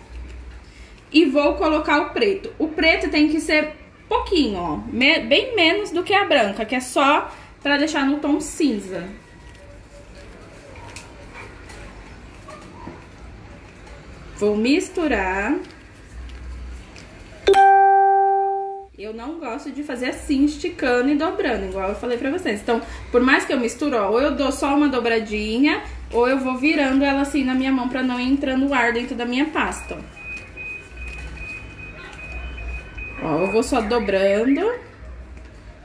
E vou colocar o preto. O preto tem que ser pouquinho, ó. Bem menos do que a branca, que é só pra deixar no tom cinza. Vou misturar. Eu não gosto de fazer assim, esticando e dobrando, igual eu falei pra vocês. Então, por mais que eu misturo, ó, ou eu dou só uma dobradinha, ou eu vou virando ela assim na minha mão pra não ir entrando ar dentro da minha pasta, ó. Eu vou só dobrando,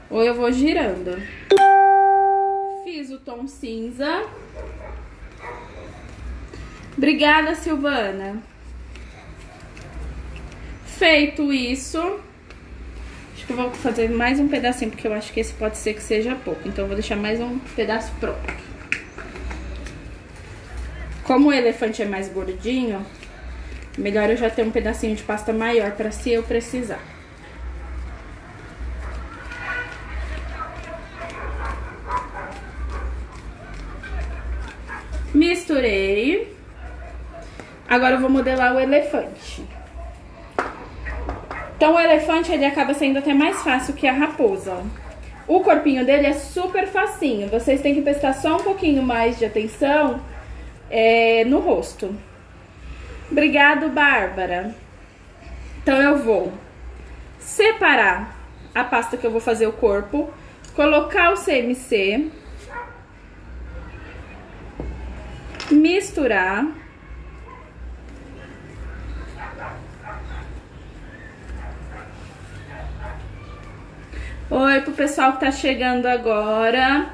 ou eu vou girando. Fiz o tom cinza. Obrigada, Silvana. Feito isso, acho que eu vou fazer mais um pedacinho, porque eu acho que esse pode ser que seja pouco. Então eu vou deixar mais um pedaço pronto. Como o elefante é mais gordinho, melhor eu já ter um pedacinho de pasta maior para se eu precisar. Misturei. Agora eu vou modelar o elefante. Então o elefante ele acaba sendo até mais fácil que a raposa, ó. O corpinho dele é super facinho. Vocês têm que prestar só um pouquinho mais de atenção no rosto. Obrigado, Bárbara. Então eu vou separar a pasta que eu vou fazer o corpo, colocar o CMC, misturar. Oi pro pessoal que tá chegando agora.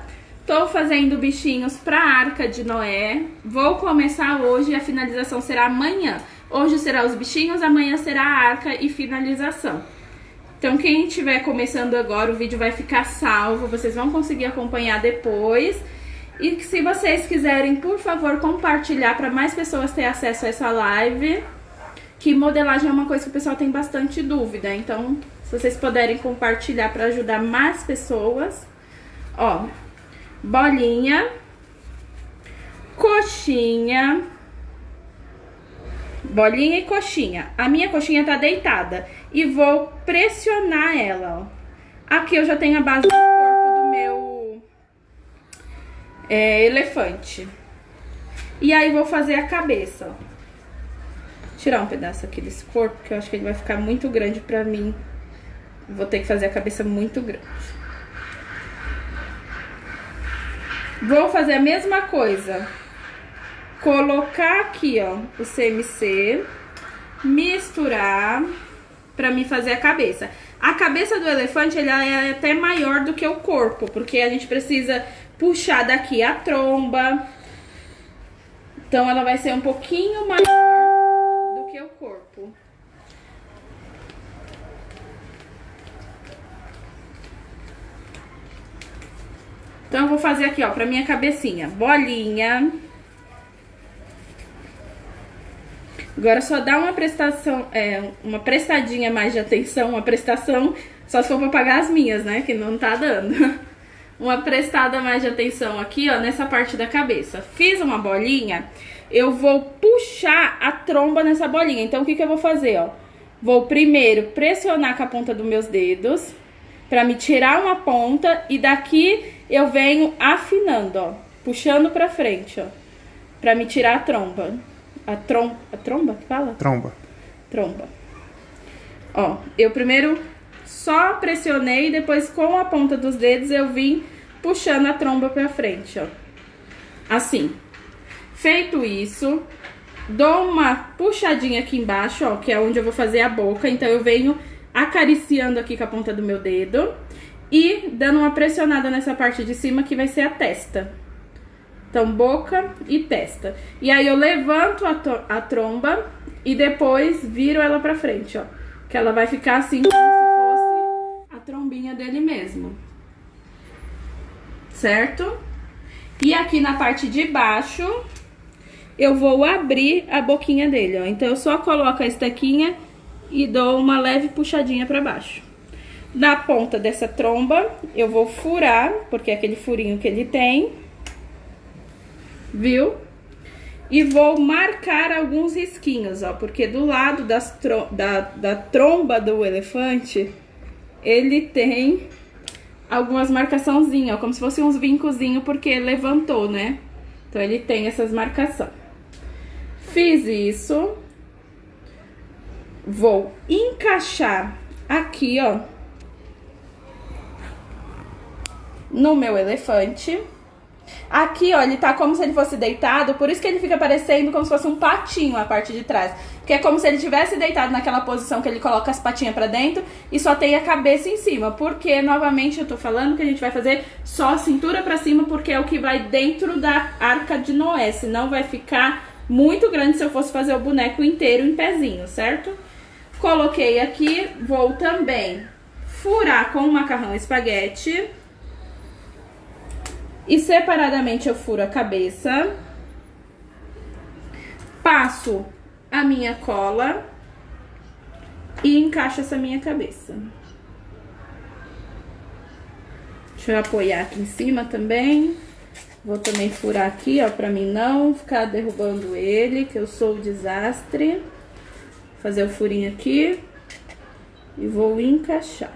Tô fazendo bichinhos pra Arca de Noé. Vou começar hoje e a finalização será amanhã. Hoje será os bichinhos, amanhã será a arca e finalização. Então quem estiver começando agora, o vídeo vai ficar salvo. Vocês vão conseguir acompanhar depois. E se vocês quiserem, por favor, compartilhar para mais pessoas terem acesso a essa live. Que modelagem é uma coisa que o pessoal tem bastante dúvida. Então, se vocês puderem compartilhar para ajudar mais pessoas. Ó, bolinha, coxinha, bolinha e coxinha. A minha coxinha tá deitada e vou pressionar ela, ó. Aqui eu já tenho a base do corpo do meu elefante. E aí vou fazer a cabeça, ó. Tirar um pedaço aqui desse corpo, que eu acho que ele vai ficar muito grande pra mim. Vou ter que fazer a cabeça muito grande. Vou fazer a mesma coisa. Colocar aqui, ó, o CMC. Misturar pra mim fazer a cabeça. A cabeça do elefante, ela é até maior do que o corpo, porque a gente precisa puxar daqui a tromba. Então ela vai ser um pouquinho maior do que o corpo. Então eu vou fazer aqui, ó, pra minha cabecinha, bolinha. Agora só dá uma prestação, uma prestadinha mais de atenção, uma prestação, só se for pra pagar as minhas, né, que não tá dando. Uma prestada mais de atenção aqui, ó, nessa parte da cabeça. Fiz uma bolinha, eu vou puxar a tromba nessa bolinha. Então o que que eu vou fazer, ó? Vou primeiro pressionar com a ponta dos meus dedos, pra me tirar uma ponta, e daqui eu venho afinando, ó, puxando pra frente, ó, pra me tirar a tromba. A tromba que fala? Tromba. Tromba. Ó, eu primeiro só pressionei e depois com a ponta dos dedos eu vim puxando a tromba pra frente, ó. Assim. Feito isso, dou uma puxadinha aqui embaixo, ó, que é onde eu vou fazer a boca. Então eu venho acariciando aqui com a ponta do meu dedo e dando uma pressionada nessa parte de cima que vai ser a testa. Então, boca e testa. E aí eu levanto a tromba e depois viro ela pra frente, ó. Que ela vai ficar assim como se fosse a trombinha dele mesmo. Certo? E aqui na parte de baixo, eu vou abrir a boquinha dele, ó. Então, eu só coloco a estequinha e dou uma leve puxadinha pra baixo. Na ponta dessa tromba, eu vou furar, porque é aquele furinho que ele tem. Viu? E vou marcar alguns risquinhos, ó. Porque do lado da tromba do elefante, ele tem algumas marcaçãozinhas, ó. Como se fosse uns vincozinhos, porque levantou, né? Então, ele tem essas marcações. Fiz isso. Vou encaixar aqui, ó, no meu elefante. Aqui, ó, ele tá como se ele fosse deitado, por isso que ele fica parecendo como se fosse um patinho a parte de trás. Que é como se ele tivesse deitado naquela posição que ele coloca as patinhas pra dentro e só tem a cabeça em cima. Porque, novamente, eu tô falando que a gente vai fazer só a cintura pra cima, porque é o que vai dentro da Arca de Noé. Senão vai ficar muito grande se eu fosse fazer o boneco inteiro em pezinho, certo? Coloquei aqui, vou também furar com o macarrão espaguete. E separadamente eu furo a cabeça. Passo a minha cola e encaixo essa minha cabeça. Deixa eu apoiar aqui em cima também. Vou também furar aqui, ó, pra mim não ficar derrubando ele, que eu sou o desastre. Fazer o furinho aqui e vou encaixar.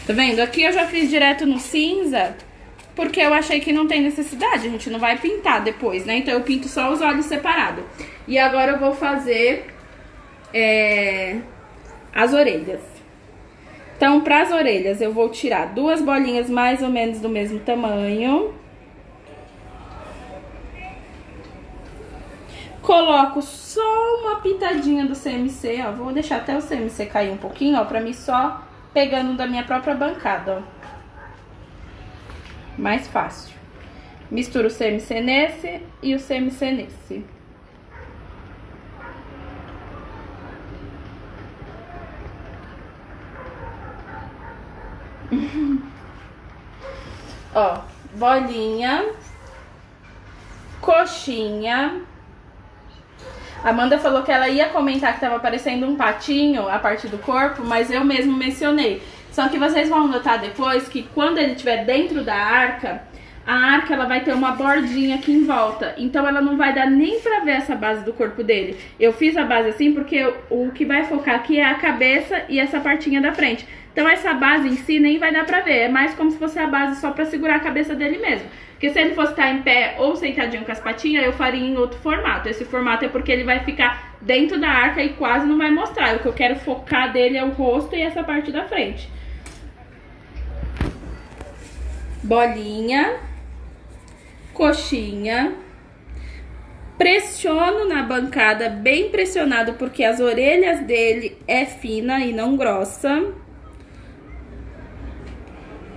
Tá vendo? Aqui eu já fiz direto no cinza, porque eu achei que não tem necessidade, a gente não vai pintar depois, né? Então eu pinto só os olhos separados. E agora eu vou fazer as orelhas. Então, para as orelhas, eu vou tirar 2 bolinhas mais ou menos do mesmo tamanho. Coloco só uma pitadinha do CMC, ó. Vou deixar até o CMC cair um pouquinho, ó, pra mim só pegando da minha própria bancada, ó. Mais fácil. Misturo o CMC nesse e o CMC nesse. Ó, bolinha, coxinha. A Amanda falou que ela ia comentar que tava parecendo um patinho a parte do corpo, mas eu mesmo mencionei. Só que vocês vão notar depois que quando ele estiver dentro da arca, a arca ela vai ter uma bordinha aqui em volta. Então ela não vai dar nem pra ver essa base do corpo dele. Eu fiz a base assim porque o que vai focar aqui é a cabeça e essa partinha da frente. Então essa base em si nem vai dar pra ver. É mais como se fosse a base só pra segurar a cabeça dele mesmo. Porque se ele fosse estar em pé ou sentadinho com as patinhas, eu faria em outro formato. Esse formato é porque ele vai ficar dentro da arca e quase não vai mostrar. O que eu quero focar dele é o rosto e essa parte da frente. Bolinha, coxinha, pressiono na bancada, bem pressionado, porque as orelhas dele é fina e não grossa.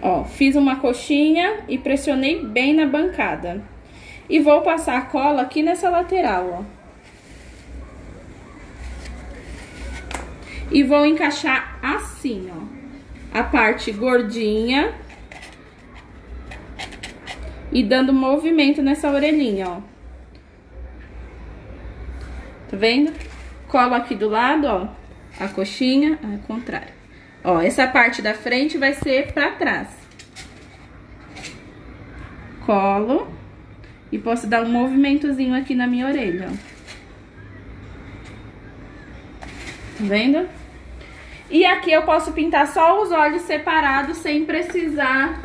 Ó, fiz uma coxinha e pressionei bem na bancada. E vou passar a cola aqui nessa lateral, ó. E vou encaixar assim, ó, a parte gordinha. E dando movimento nessa orelhinha, ó. Tá vendo? Colo aqui do lado, ó, a coxinha, ao contrário. Ó, essa parte da frente vai ser pra trás. Colo. E posso dar um movimentozinho aqui na minha orelha, ó. Tá vendo? E aqui eu posso pintar só os olhos separados, sem precisar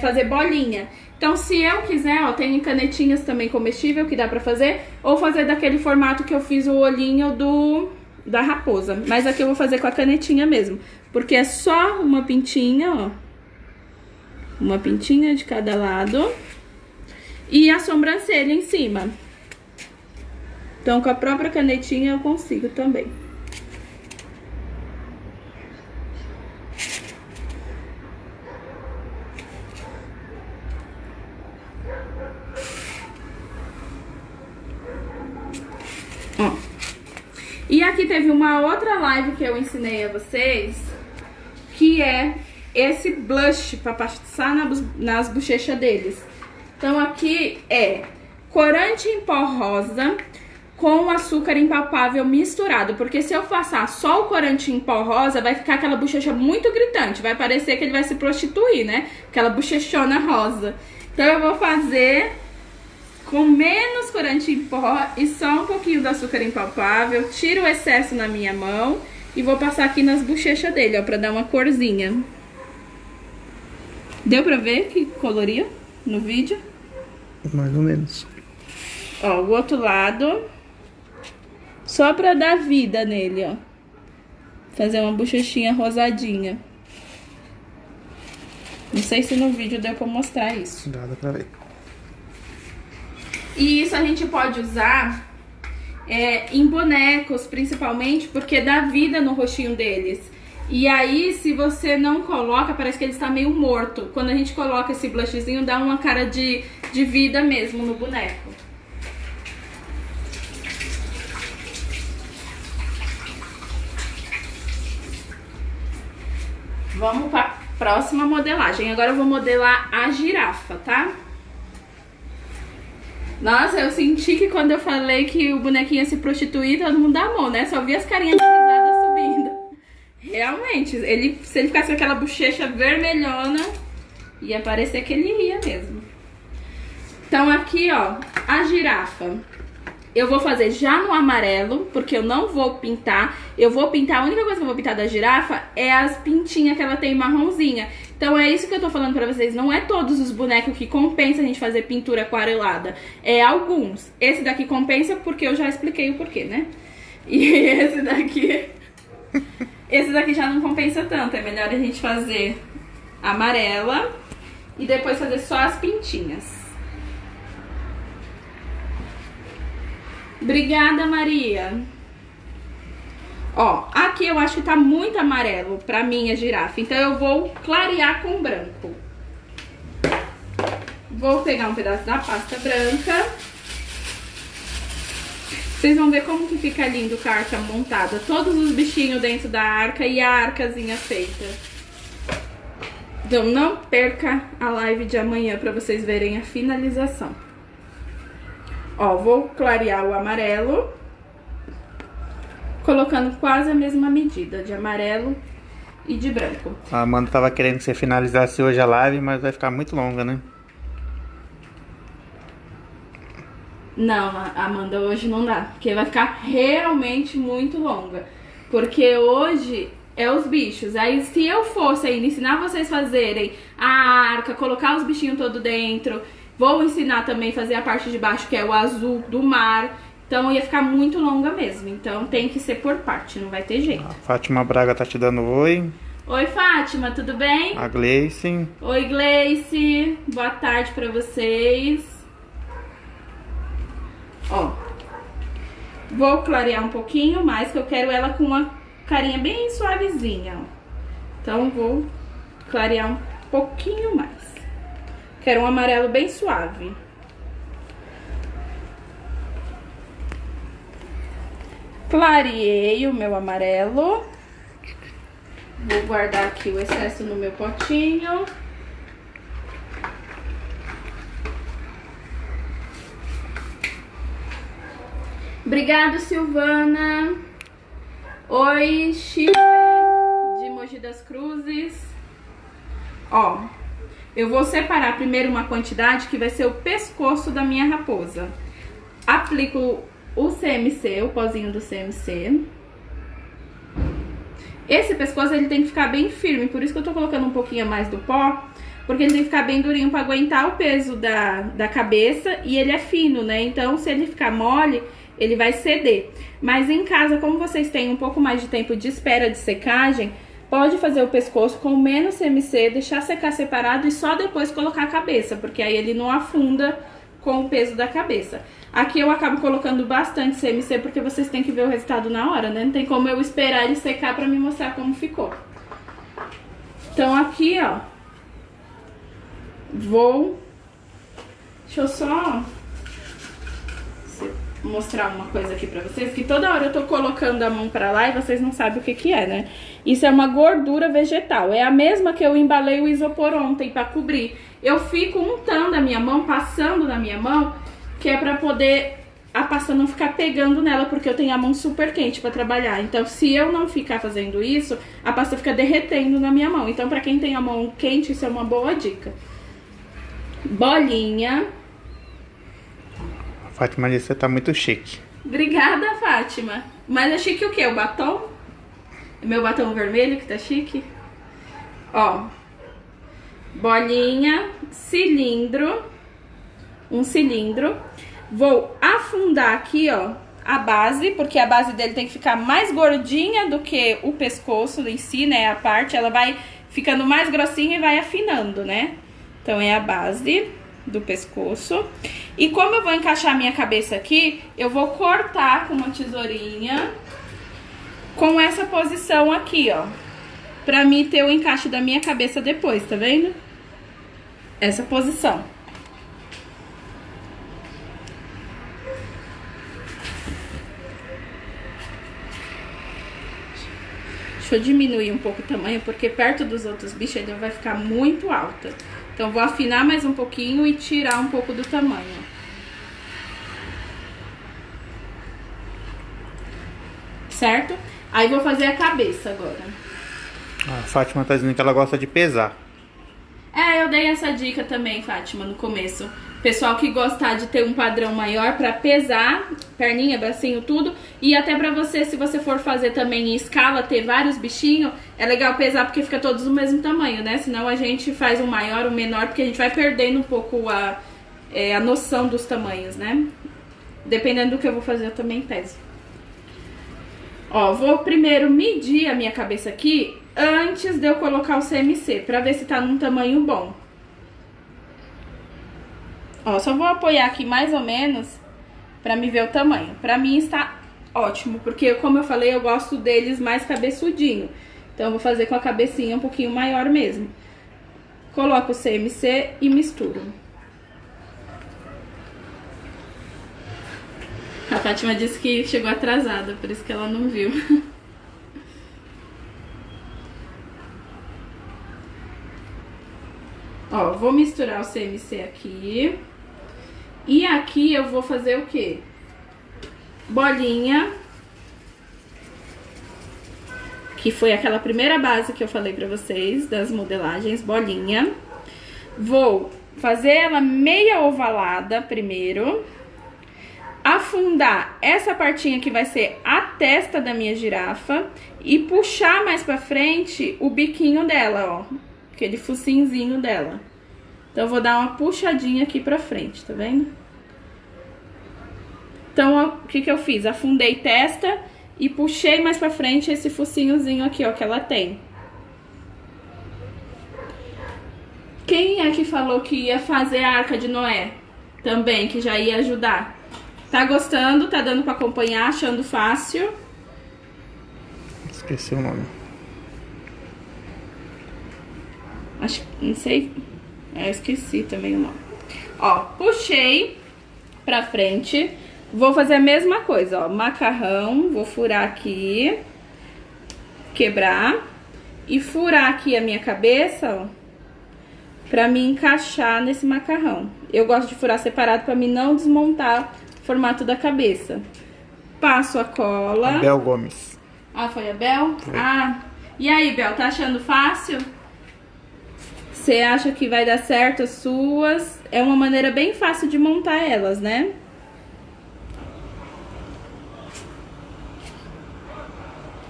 fazer bolinha. Então, se eu quiser, ó, tem canetinhas também comestível que dá pra fazer, ou fazer daquele formato que eu fiz o olhinho da raposa. Mas aqui eu vou fazer com a canetinha mesmo, porque é só uma pintinha, ó. Uma pintinha de cada lado. E a sobrancelha em cima. Então com a própria canetinha eu consigo também. Ó. E aqui teve uma outra live que eu ensinei a vocês, que é esse blush para passar nas bochechas deles. Então aqui é corante em pó rosa com açúcar impalpável misturado, porque se eu passar só o corante em pó rosa, vai ficar aquela bochecha muito gritante, vai parecer que ele vai se prostituir, né? Aquela bochechona rosa. Então eu vou fazer com menos corante em pó e só um pouquinho do açúcar impalpável, tiro o excesso na minha mão e vou passar aqui nas bochechas dele, ó, pra dar uma corzinha. Deu pra ver que coloria no vídeo? Mais ou menos. Ó, o outro lado, só pra dar vida nele, ó. Fazer uma bochechinha rosadinha. Não sei se no vídeo deu pra mostrar isso. Dá pra ver. E isso a gente pode usar em bonecos, principalmente, porque dá vida no rostinho deles. E aí, se você não coloca, parece que ele está meio morto. Quando a gente coloca esse blushzinho, dá uma cara de vida mesmo no boneco. Vamos para a próxima modelagem. Agora eu vou modelar a girafa, tá? Nossa, eu senti que quando eu falei que o bonequinho ia se prostituir, todo mundo amou, né? Só vi as carinhas de risada subindo. Realmente, se ele ficasse com aquela bochecha vermelhona, ia parecer que ele ia mesmo. Então aqui, ó, a girafa. Eu vou fazer já no amarelo, porque eu não vou pintar. Eu vou pintar, a única coisa que eu vou pintar da girafa é as pintinhas que ela tem marronzinha. Então é isso que eu tô falando pra vocês. Não é todos os bonecos que compensa a gente fazer pintura aquarelada. É alguns. Esse daqui compensa porque eu já expliquei o porquê, né? E esse daqui... esse daqui já não compensa tanto. É melhor a gente fazer amarela e depois fazer só as pintinhas. Obrigada, Maria. Ó, aqui eu acho que tá muito amarelo pra minha girafa. Então eu vou clarear com branco. Vou pegar um pedaço da pasta branca. Vocês vão ver como que fica lindo com a arca montada. Todos os bichinhos dentro da arca e a arcazinha feita. Então não perca a live de amanhã pra vocês verem a finalização. Ó, vou clarear o amarelo, colocando quase a mesma medida de amarelo e de branco. A Amanda tava querendo que você finalizasse hoje a live, mas vai ficar muito longa, né? Não, Amanda, hoje não dá, porque vai ficar realmente muito longa. Porque hoje é os bichos. Aí se eu fosse ainda ensinar vocês fazerem a arca, colocar os bichinhos todos dentro... Vou ensinar também a fazer a parte de baixo, que é o azul do mar. Então ia ficar muito longa mesmo. Então tem que ser por parte, não vai ter jeito. A Fátima Braga tá te dando oi. Oi, Fátima, tudo bem? A Gleice. Oi, Gleice. Boa tarde pra vocês. Ó. Vou clarear um pouquinho mais, que eu quero ela com uma carinha bem suavezinha, ó. Então vou clarear um pouquinho mais. Quero um amarelo bem suave. Clareei o meu amarelo. Vou guardar aqui o excesso no meu potinho. Obrigado, Silvana. Oi, Chile, de Mogi das Cruzes. Ó. Eu vou separar primeiro uma quantidade que vai ser o pescoço da minha raposa. Aplico o CMC, o pozinho do CMC. Esse pescoço ele tem que ficar bem firme, por isso que eu tô colocando um pouquinho a mais do pó, porque ele tem que ficar bem durinho pra aguentar o peso da cabeça e ele é fino, né? Então se ele ficar mole, ele vai ceder. Mas em casa, como vocês têm um pouco mais de tempo de espera de secagem, pode fazer o pescoço com menos CMC, deixar secar separado e só depois colocar a cabeça, porque aí ele não afunda com o peso da cabeça. Aqui eu acabo colocando bastante CMC porque vocês têm que ver o resultado na hora, né? Não tem como eu esperar ele secar pra me mostrar como ficou. Então aqui, ó, deixa eu só mostrar uma coisa aqui pra vocês, que toda hora eu tô colocando a mão pra lá e vocês não sabem o que que é, né? Isso é uma gordura vegetal, é a mesma que eu embalei o isopor ontem pra cobrir. Eu fico untando a minha mão, passando na minha mão, que é pra poder a pasta não ficar pegando nela, porque eu tenho a mão super quente pra trabalhar. Então, se eu não ficar fazendo isso, a pasta fica derretendo na minha mão. Então, pra quem tem a mão quente, isso é uma boa dica. Bolinha. A Fátima disse que você tá muito chique. Obrigada, Fátima. Mas é chique o quê? O batom? Meu batom vermelho que tá chique? Ó. Bolinha, cilindro. Um cilindro. Vou afundar aqui, ó, a base, porque a base dele tem que ficar mais gordinha do que o pescoço em si, né? A parte, ela vai ficando mais grossinha e vai afinando, né? Então, é a base do pescoço. E como eu vou encaixar a minha cabeça aqui, eu vou cortar com uma tesourinha com essa posição aqui, ó. Pra mim ter o encaixe da minha cabeça depois, tá vendo? Essa posição. Deixa eu diminuir um pouco o tamanho, porque perto dos outros bichos ainda vai ficar muito alta. Então, vou afinar mais um pouquinho e tirar um pouco do tamanho. Certo? Aí, vou fazer a cabeça agora. A Fátima tá dizendo que ela gosta de pesar. É, eu dei essa dica também, Fátima, no começo. Pessoal que gostar de ter um padrão maior pra pesar, perninha, bracinho, tudo. E até pra você, se você for fazer também em escala, ter vários bichinhos, é legal pesar porque fica todos do mesmo tamanho, né? Senão a gente faz um maior, um menor, porque a gente vai perdendo um pouco a noção dos tamanhos, né? Dependendo do que eu vou fazer, eu também peso. Ó, vou primeiro medir a minha cabeça aqui antes de eu colocar o CMC, pra ver se tá num tamanho bom. Ó, só vou apoiar aqui mais ou menos pra me ver o tamanho. Pra mim está ótimo, porque como eu falei, eu gosto deles mais cabeçudinho. Então eu vou fazer com a cabecinha um pouquinho maior mesmo. Coloco o CMC e misturo. A Fátima disse que chegou atrasada, por isso que ela não viu. Ó, vou misturar o CMC aqui. E aqui eu vou fazer o quê? Bolinha. Que foi aquela primeira base que eu falei pra vocês, das modelagens, bolinha. Vou fazer ela meia ovalada primeiro. Afundar essa partinha que vai ser a testa da minha girafa. E puxar mais pra frente o biquinho dela, ó. Aquele focinzinho dela. Então, eu vou dar uma puxadinha aqui pra frente, tá vendo? Então, o que que eu fiz? Afundei testa e puxei mais pra frente esse focinhozinho aqui, ó, que ela tem. Quem é que falou que ia fazer a Arca de Noé? Também, que já ia ajudar. Tá gostando? Tá dando pra acompanhar? Achando fácil? Esqueci o nome. Acho, não sei, eu esqueci também o nome. Ó, puxei pra frente, vou fazer a mesma coisa, ó, macarrão, vou furar aqui, quebrar e furar aqui a minha cabeça, ó, pra me encaixar nesse macarrão. Eu gosto de furar separado pra mim não desmontar o formato da cabeça. Passo a cola. A Bel Gomes. Ah, foi a Bel? Foi. Ah, e aí, Bel, tá achando fácil? Você acha que vai dar certo as suas? É uma maneira bem fácil de montar elas, né?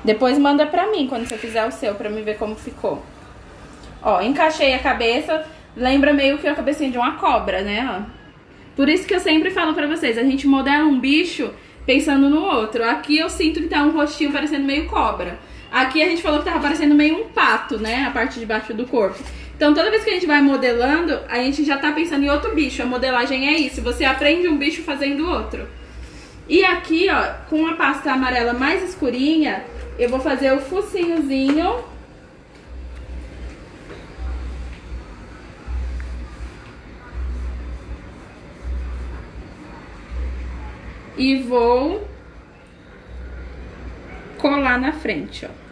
Depois manda pra mim quando você fizer o seu, pra me ver como ficou. Ó, encaixei a cabeça. Lembra meio que a cabecinha de uma cobra, né? Ó. Por isso que eu sempre falo pra vocês, a gente modela um bicho pensando no outro. Aqui eu sinto que tá um rostinho parecendo meio cobra. Aqui a gente falou que tava parecendo meio um pato, né? A parte de baixo do corpo. Então toda vez que a gente vai modelando, a gente já tá pensando em outro bicho. A modelagem é isso, você aprende um bicho fazendo outro. E aqui, ó, com a pasta amarela mais escurinha, eu vou fazer o focinhozinho. E vou colar na frente, ó.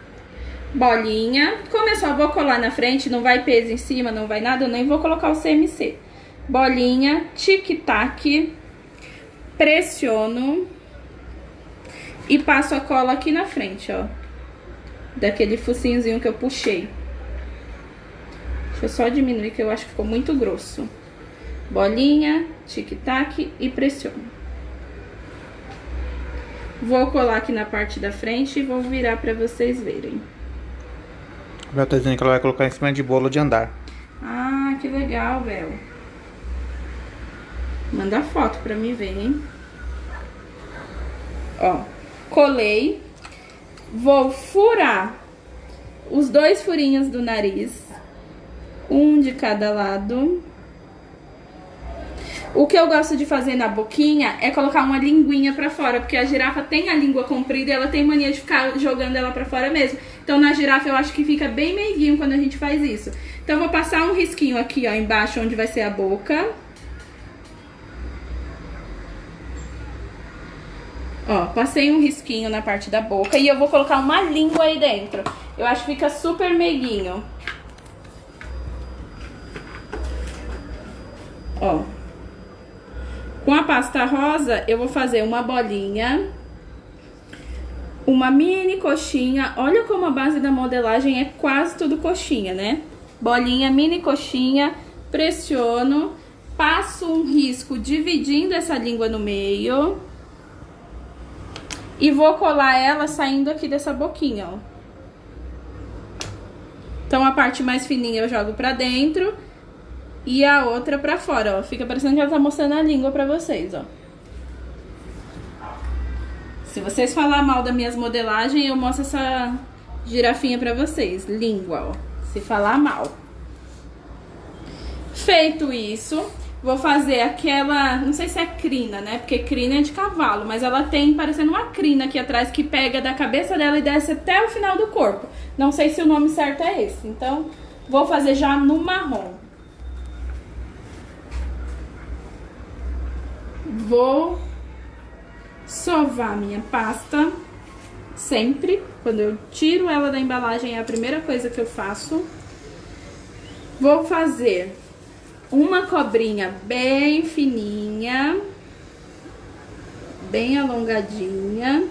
Bolinha. Como eu só vou colar na frente, não vai peso em cima, não vai nada, eu nem vou colocar o CMC. Bolinha, tic-tac, pressiono e passo a cola aqui na frente, ó. Daquele focinhozinho que eu puxei. Deixa eu só diminuir que eu acho que ficou muito grosso. Bolinha, tic-tac e pressiono. Vou colar aqui na parte da frente e vou virar pra vocês verem. A Bel tá dizendo que ela vai colocar em cima de bolo de andar. Ah, que legal, Bel. Manda foto pra mim ver, hein? Ó, colei. Vou furar os 2 furinhos do nariz. Um de cada lado. O que eu gosto de fazer na boquinha é colocar uma linguinha pra fora, porque a girafa tem a língua comprida e ela tem mania de ficar jogando ela pra fora mesmo. Então na girafa eu acho que fica bem meiguinho quando a gente faz isso. Então eu vou passar um risquinho aqui, ó, embaixo onde vai ser a boca. Ó, passei um risquinho na parte da boca e eu vou colocar uma língua aí dentro. Eu acho que fica super meiguinho. Ó. Com a pasta rosa, eu vou fazer uma bolinha, uma mini coxinha. Olha como a base da modelagem é quase tudo coxinha, né? Bolinha, mini coxinha, pressiono, passo um risco dividindo essa língua no meio e vou colar ela saindo aqui dessa boquinha, ó. Então a parte mais fininha eu jogo pra dentro e a outra pra fora, ó. Fica parecendo que ela tá mostrando a língua pra vocês, ó. Se vocês falar mal das minhas modelagens, eu mostro essa girafinha pra vocês. Língua, ó. Se falar mal. Feito isso, vou fazer aquela... Não sei se é crina, né? Porque crina é de cavalo, mas ela tem parecendo uma crina aqui atrás que pega da cabeça dela e desce até o final do corpo. Não sei se o nome certo é esse. Então, vou fazer já no marrom. Vou sovar minha pasta sempre. Quando eu tiro ela da embalagem é a primeira coisa que eu faço. Vou fazer uma cobrinha bem fininha, bem alongadinha.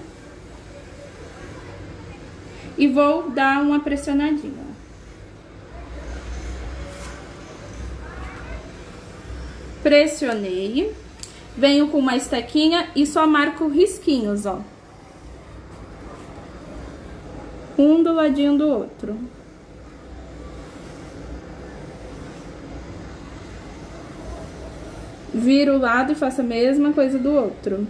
E vou dar uma pressionadinha. Pressionei. Venho com uma estequinha e só marco risquinhos, ó. Um do ladinho do outro. Viro o lado e faço a mesma coisa do outro.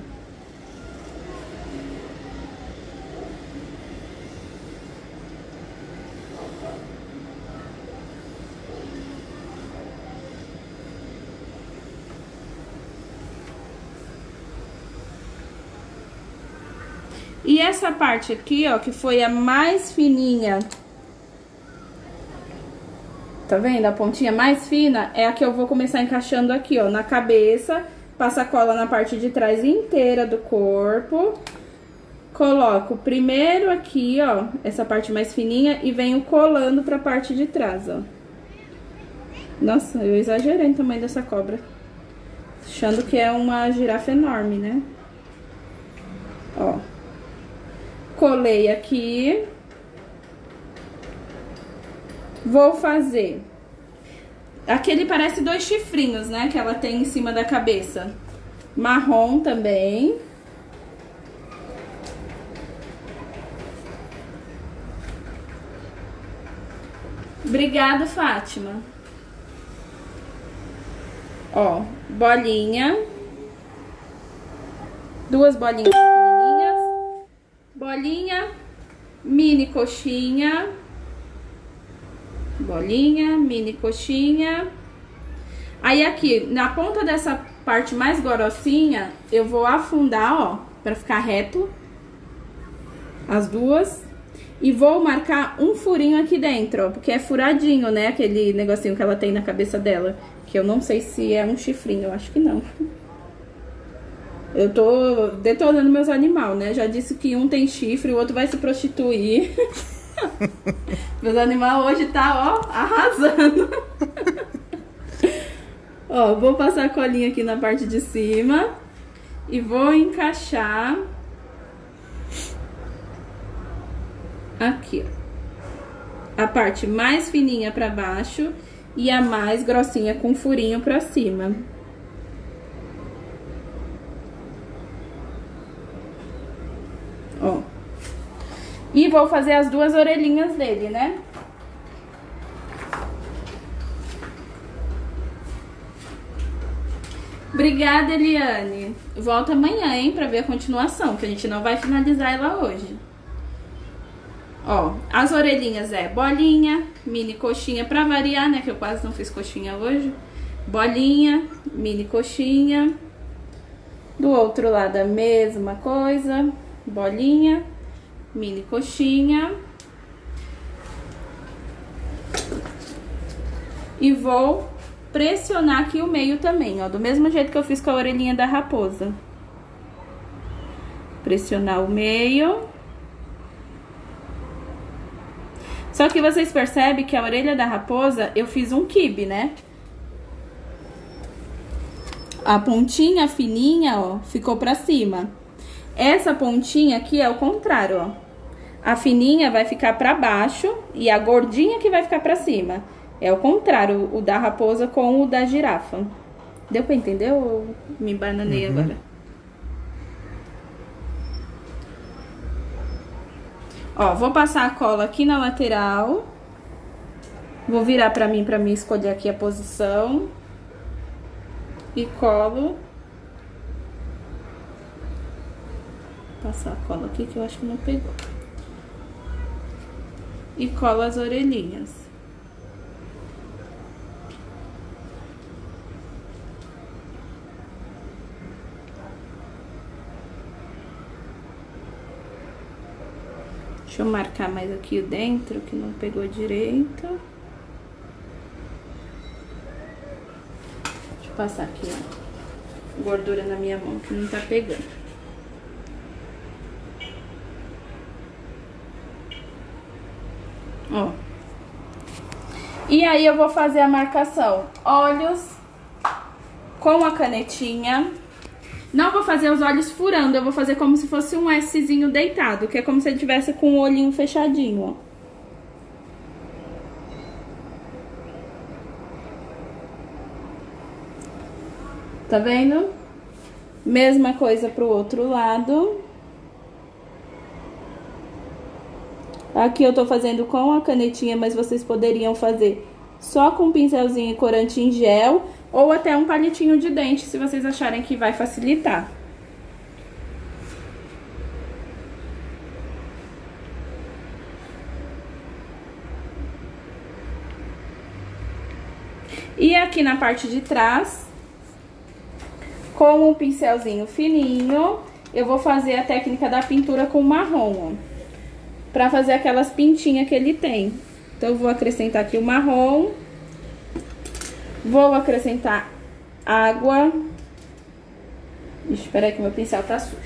E essa parte aqui, ó, que foi a mais fininha, tá vendo? A pontinha mais fina é a que eu vou começar encaixando aqui, ó, na cabeça. Passa a cola na parte de trás inteira do corpo. Coloco primeiro aqui, ó, essa parte mais fininha e venho colando pra parte de trás, ó. Nossa, eu exagerei no tamanho dessa cobra. Achando que é uma girafa enorme, né? Ó. Colei aqui. Vou fazer... Aquele parece 2 chifrinhos, né? Que ela tem em cima da cabeça. Marrom também. Obrigada, Fátima. Ó, bolinha. 2 bolinhas pequenininhas. Bolinha. mini coxinha, bolinha, mini coxinha. Aí aqui, na ponta dessa parte mais grossinha, eu vou afundar, ó, pra ficar reto as duas. E vou marcar um furinho aqui dentro, ó, porque é furadinho, né, aquele negocinho que ela tem na cabeça dela. Que eu não sei se é um chifrinho, eu acho que não. Eu tô detonando meus animais, né? Já disse que um tem chifre, o outro vai se prostituir. Meus animais hoje tá, ó, arrasando. Ó, vou passar a colinha aqui na parte de cima. E vou encaixar aqui, ó. A parte mais fininha pra baixo e a mais grossinha com furinho pra cima. Ó. E vou fazer as duas orelhinhas dele, né? Obrigada, Eliane. Volta amanhã, hein, pra ver a continuação, que a gente não vai finalizar ela hoje. Ó, as orelhinhas é bolinha, mini coxinha, pra variar, né, que eu quase não fiz coxinha hoje. Bolinha, mini coxinha. Do outro lado a mesma coisa. Bolinha, mini coxinha. E vou pressionar aqui o meio também, ó, do mesmo jeito que eu fiz com a orelhinha da raposa. Pressionar o meio. Só que vocês percebem que a orelha da raposa eu fiz um quibe, né? A pontinha fininha, ó, ficou pra cima. Essa pontinha aqui é o contrário, ó. A fininha vai ficar pra baixo e a gordinha que vai ficar pra cima. É o contrário, o da raposa com o da girafa. Deu pra entender ou me bananei agora? Ó, vou passar a cola aqui na lateral. Vou virar pra mim escolher aqui a posição. E colo. Passar a cola aqui que eu acho que não pegou. E colo as orelhinhas. Deixa eu marcar mais aqui o dentro, que não pegou direito. Deixa eu passar aqui, ó, gordura na minha mão, que não tá pegando. Ó. E aí eu vou fazer a marcação olhos com a canetinha. Não vou fazer os olhos furando, eu vou fazer como se fosse um Szinho deitado, que é como se ele tivesse com o olhinho fechadinho, ó. Tá vendo? Mesma coisa pro outro lado. Aqui eu tô fazendo com a canetinha, mas vocês poderiam fazer só com um pincelzinho e corante em gel. Ou até um palitinho de dente, se vocês acharem que vai facilitar. E aqui na parte de trás, com um pincelzinho fininho, eu vou fazer a técnica da pintura com marrom, ó. Pra fazer aquelas pintinhas que ele tem. Então, eu vou acrescentar aqui o marrom. Vou acrescentar água. Ixi, espera aí que meu pincel tá sujo.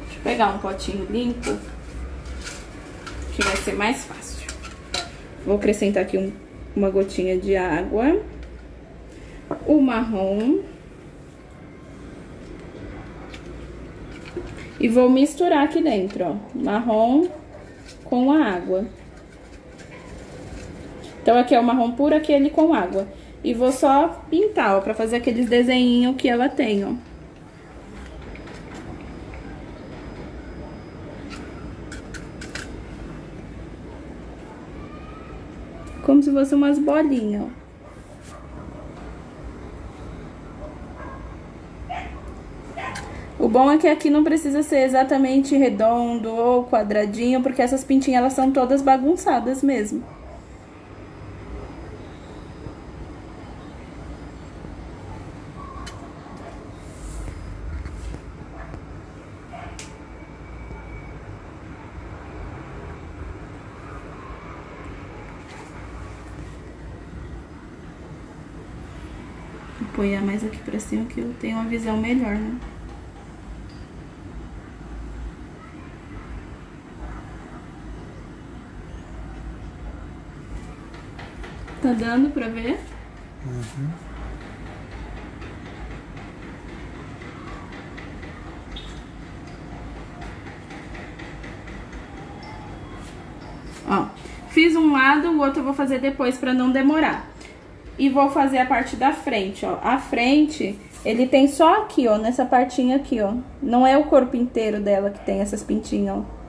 Deixa eu pegar um potinho limpo, que vai ser mais fácil. Vou acrescentar aqui uma gotinha de água. O marrom. E vou misturar aqui dentro, ó, marrom com a água. Então, aqui é o marrom puro, aqui ele com água. E vou só pintar, ó, pra fazer aqueles desenhinhos que ela tem, ó. Como se fossem umas bolinhas, ó. O bom é que aqui não precisa ser exatamente redondo ou quadradinho, porque essas pintinhas elas são todas bagunçadas mesmo. Vou apoiar mais aqui pra cima que eu tenho uma visão melhor, né? Tá dando pra ver? Uhum. Ó, fiz um lado, o outro eu vou fazer depois pra não demorar. E vou fazer a parte da frente, ó. A frente, ele tem só aqui, ó, nessa partinha aqui, ó. Não é o corpo inteiro dela que tem essas pintinhas, ó.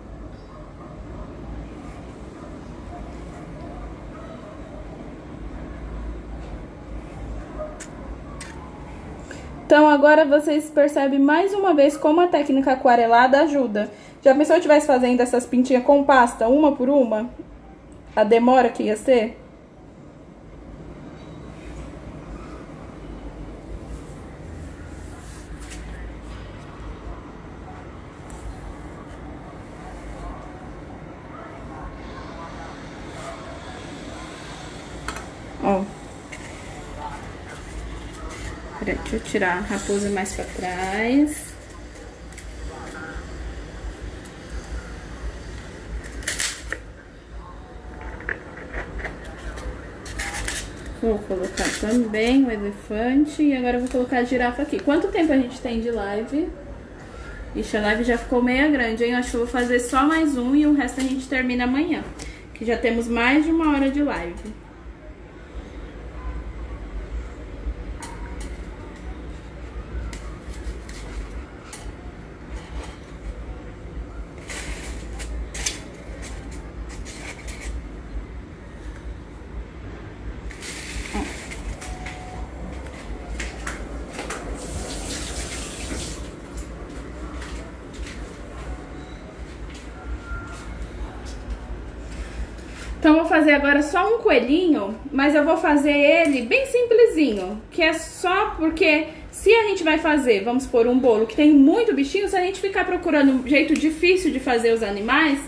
Então agora vocês percebem mais uma vez como a técnica aquarelada ajuda. Já pensou se eu estivesse fazendo essas pintinhas com pasta, uma por uma? A demora que ia ser? Ó. Peraí, deixa eu tirar a raposa mais pra trás. Vou colocar também o elefante e agora eu vou colocar a girafa aqui. Quanto tempo a gente tem de live? Ixi, a live já ficou meia grande, hein? Acho que eu vou fazer só mais um e o resto a gente termina amanhã. Que já temos mais de 1 hora de live. Então, vou fazer agora só um coelhinho, mas eu vou fazer ele bem simplesinho, que é só porque se a gente vai fazer, vamos supor, um bolo que tem muito bichinho, se a gente ficar procurando um jeito difícil de fazer os animais,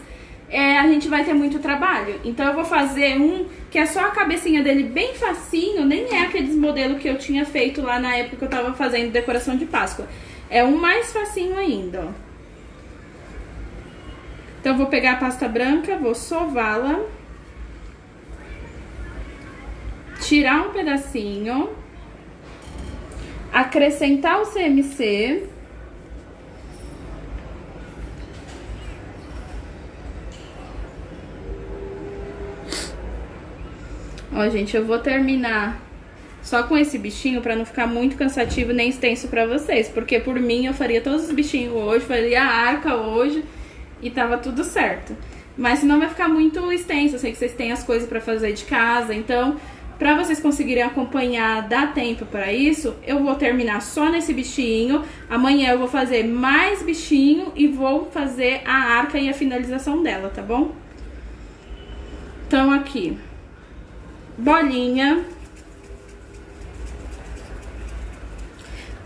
a gente vai ter muito trabalho. Então, eu vou fazer um que é só a cabecinha dele bem facinho, nem é aqueles modelos que eu tinha feito lá na época que eu tava fazendo decoração de Páscoa. É um mais facinho ainda, ó. Então, eu vou pegar a pasta branca, vou sová-la. Tirar um pedacinho, acrescentar o CMC, ó, gente, eu vou terminar só com esse bichinho pra não ficar muito cansativo nem extenso pra vocês, porque por mim eu faria todos os bichinhos hoje, faria a arca hoje e tava tudo certo. Mas senão vai ficar muito extenso, eu sei que vocês têm as coisas pra fazer de casa, então para vocês conseguirem acompanhar, dar tempo para isso, eu vou terminar só nesse bichinho. Amanhã eu vou fazer mais bichinho e vou fazer a arca e a finalização dela, tá bom? Então aqui, bolinha.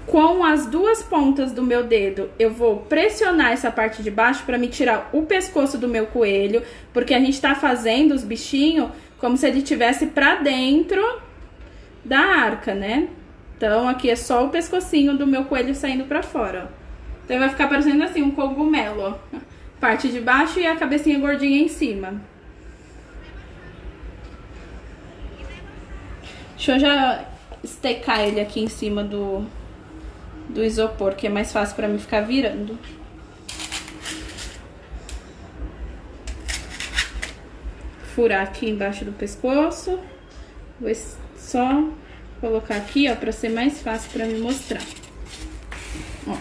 Com as duas pontas do meu dedo, eu vou pressionar essa parte de baixo para me tirar o pescoço do meu coelho, porque a gente tá fazendo os bichinhos como se ele estivesse pra dentro da arca, né? Então, aqui é só o pescocinho do meu coelho saindo pra fora, ó. Então, vai ficar parecendo assim, um cogumelo, ó. Parte de baixo e a cabecinha gordinha em cima. Deixa eu já estecar ele aqui em cima do isopor, que é mais fácil pra mim ficar virando. Furar aqui embaixo do pescoço. Vou só colocar aqui, ó, pra ser mais fácil pra me mostrar. Ó.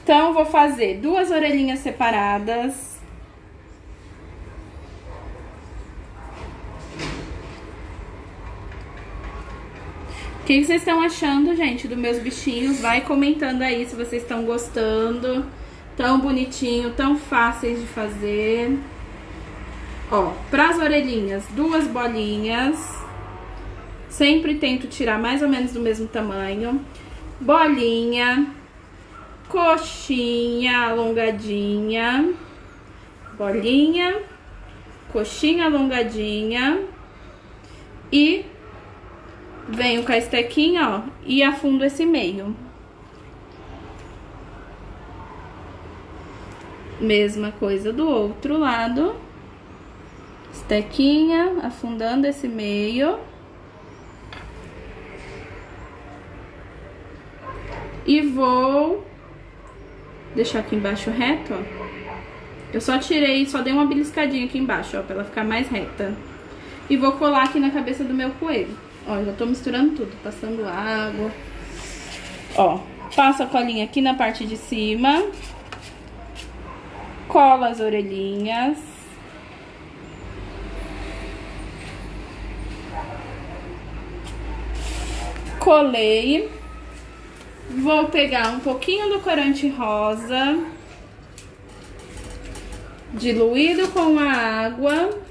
Então, vou fazer 2 orelhinhas separadas. que vocês estão achando, gente, dos meus bichinhos? Vai comentando aí se vocês estão gostando. Tão bonitinho, tão fáceis de fazer. Ó, pras orelhinhas, 2 bolinhas. Sempre tento tirar mais ou menos do mesmo tamanho. Bolinha. Coxinha alongadinha. Bolinha. Coxinha alongadinha. E venho com a estequinha, ó, e afundo esse meio. Mesma coisa do outro lado. Estequinha, afundando esse meio. E vou deixar aqui embaixo reto, ó. Eu só tirei, só dei uma beliscadinha aqui embaixo, ó, pra ela ficar mais reta. E vou colar aqui na cabeça do meu coelho. Ó, já tô misturando tudo, passando água. Ó, passo a colinha aqui na parte de cima. Cola as orelhinhas. Colei. Vou pegar um pouquinho do corante rosa, diluído com a água.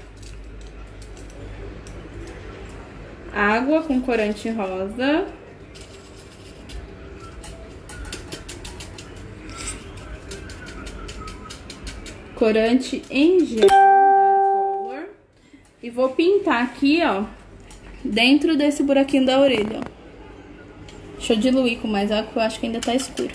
Água com corante rosa. Corante em gel da Color. E vou pintar aqui, ó, dentro desse buraquinho da orelha, ó. Deixa eu diluir com mais água, porque eu acho que ainda tá escuro.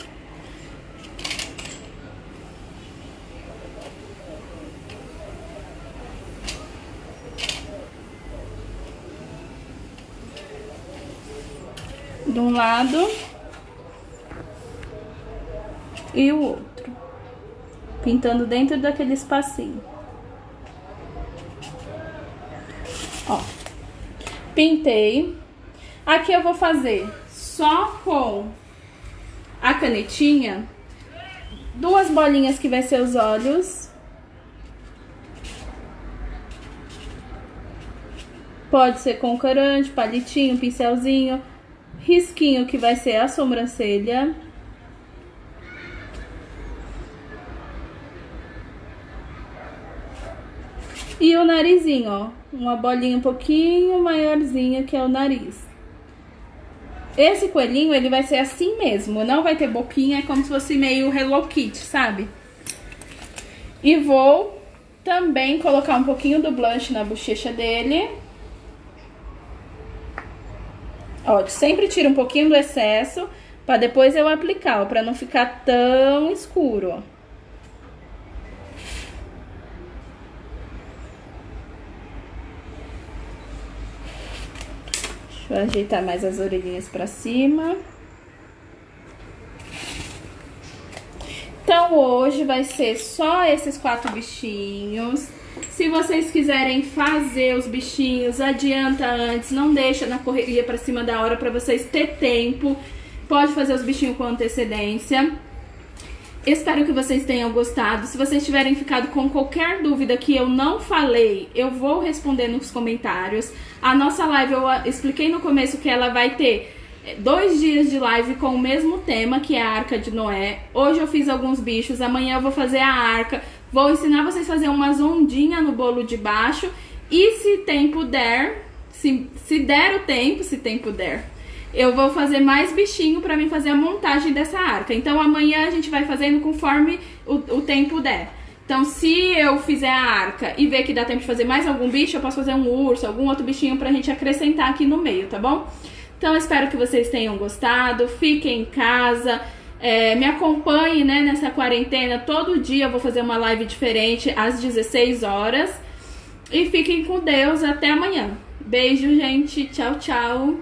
De um lado e o outro, pintando dentro daquele espacinho. Ó, pintei. Aqui eu vou fazer só com a canetinha 2 bolinhas que vai ser os olhos. Pode ser com corante, palitinho, pincelzinho. Risquinho que vai ser a sobrancelha. E o narizinho, ó. Uma bolinha um pouquinho maiorzinha que é o nariz. Esse coelhinho, ele vai ser assim mesmo. Não vai ter boquinha, é como se fosse meio Hello Kitty, sabe? E vou também colocar um pouquinho do blush na bochecha dele. Ó, sempre tiro um pouquinho do excesso pra depois eu aplicar, ó, pra não ficar tão escuro, ó. Deixa eu ajeitar mais as orelhinhas pra cima. Então hoje vai ser só esses 4 bichinhos. Se vocês quiserem fazer os bichinhos, adianta antes, não deixa na correria pra cima da hora pra vocês ter tempo. Pode fazer os bichinhos com antecedência. Espero que vocês tenham gostado. Se vocês tiverem ficado com qualquer dúvida que eu não falei, eu vou responder nos comentários. A nossa live, eu expliquei no começo que ela vai ter 2 dias de live com o mesmo tema, que é a Arca de Noé. Hoje eu fiz alguns bichos, amanhã eu vou fazer a arca. Vou ensinar vocês a fazer umas ondinhas no bolo de baixo. E se tempo der, se der o tempo, se tempo der, eu vou fazer mais bichinho pra mim fazer a montagem dessa arca. Então amanhã a gente vai fazendo conforme o tempo der. Então se eu fizer a arca e ver que dá tempo de fazer mais algum bicho, eu posso fazer um urso, algum outro bichinho pra gente acrescentar aqui no meio, tá bom? Então eu espero que vocês tenham gostado. Fiquem em casa. Me acompanhe, né, nessa quarentena. Todo dia eu vou fazer uma live diferente às 16 horas. E fiquem com Deus. Até amanhã. Beijo, gente. Tchau, tchau.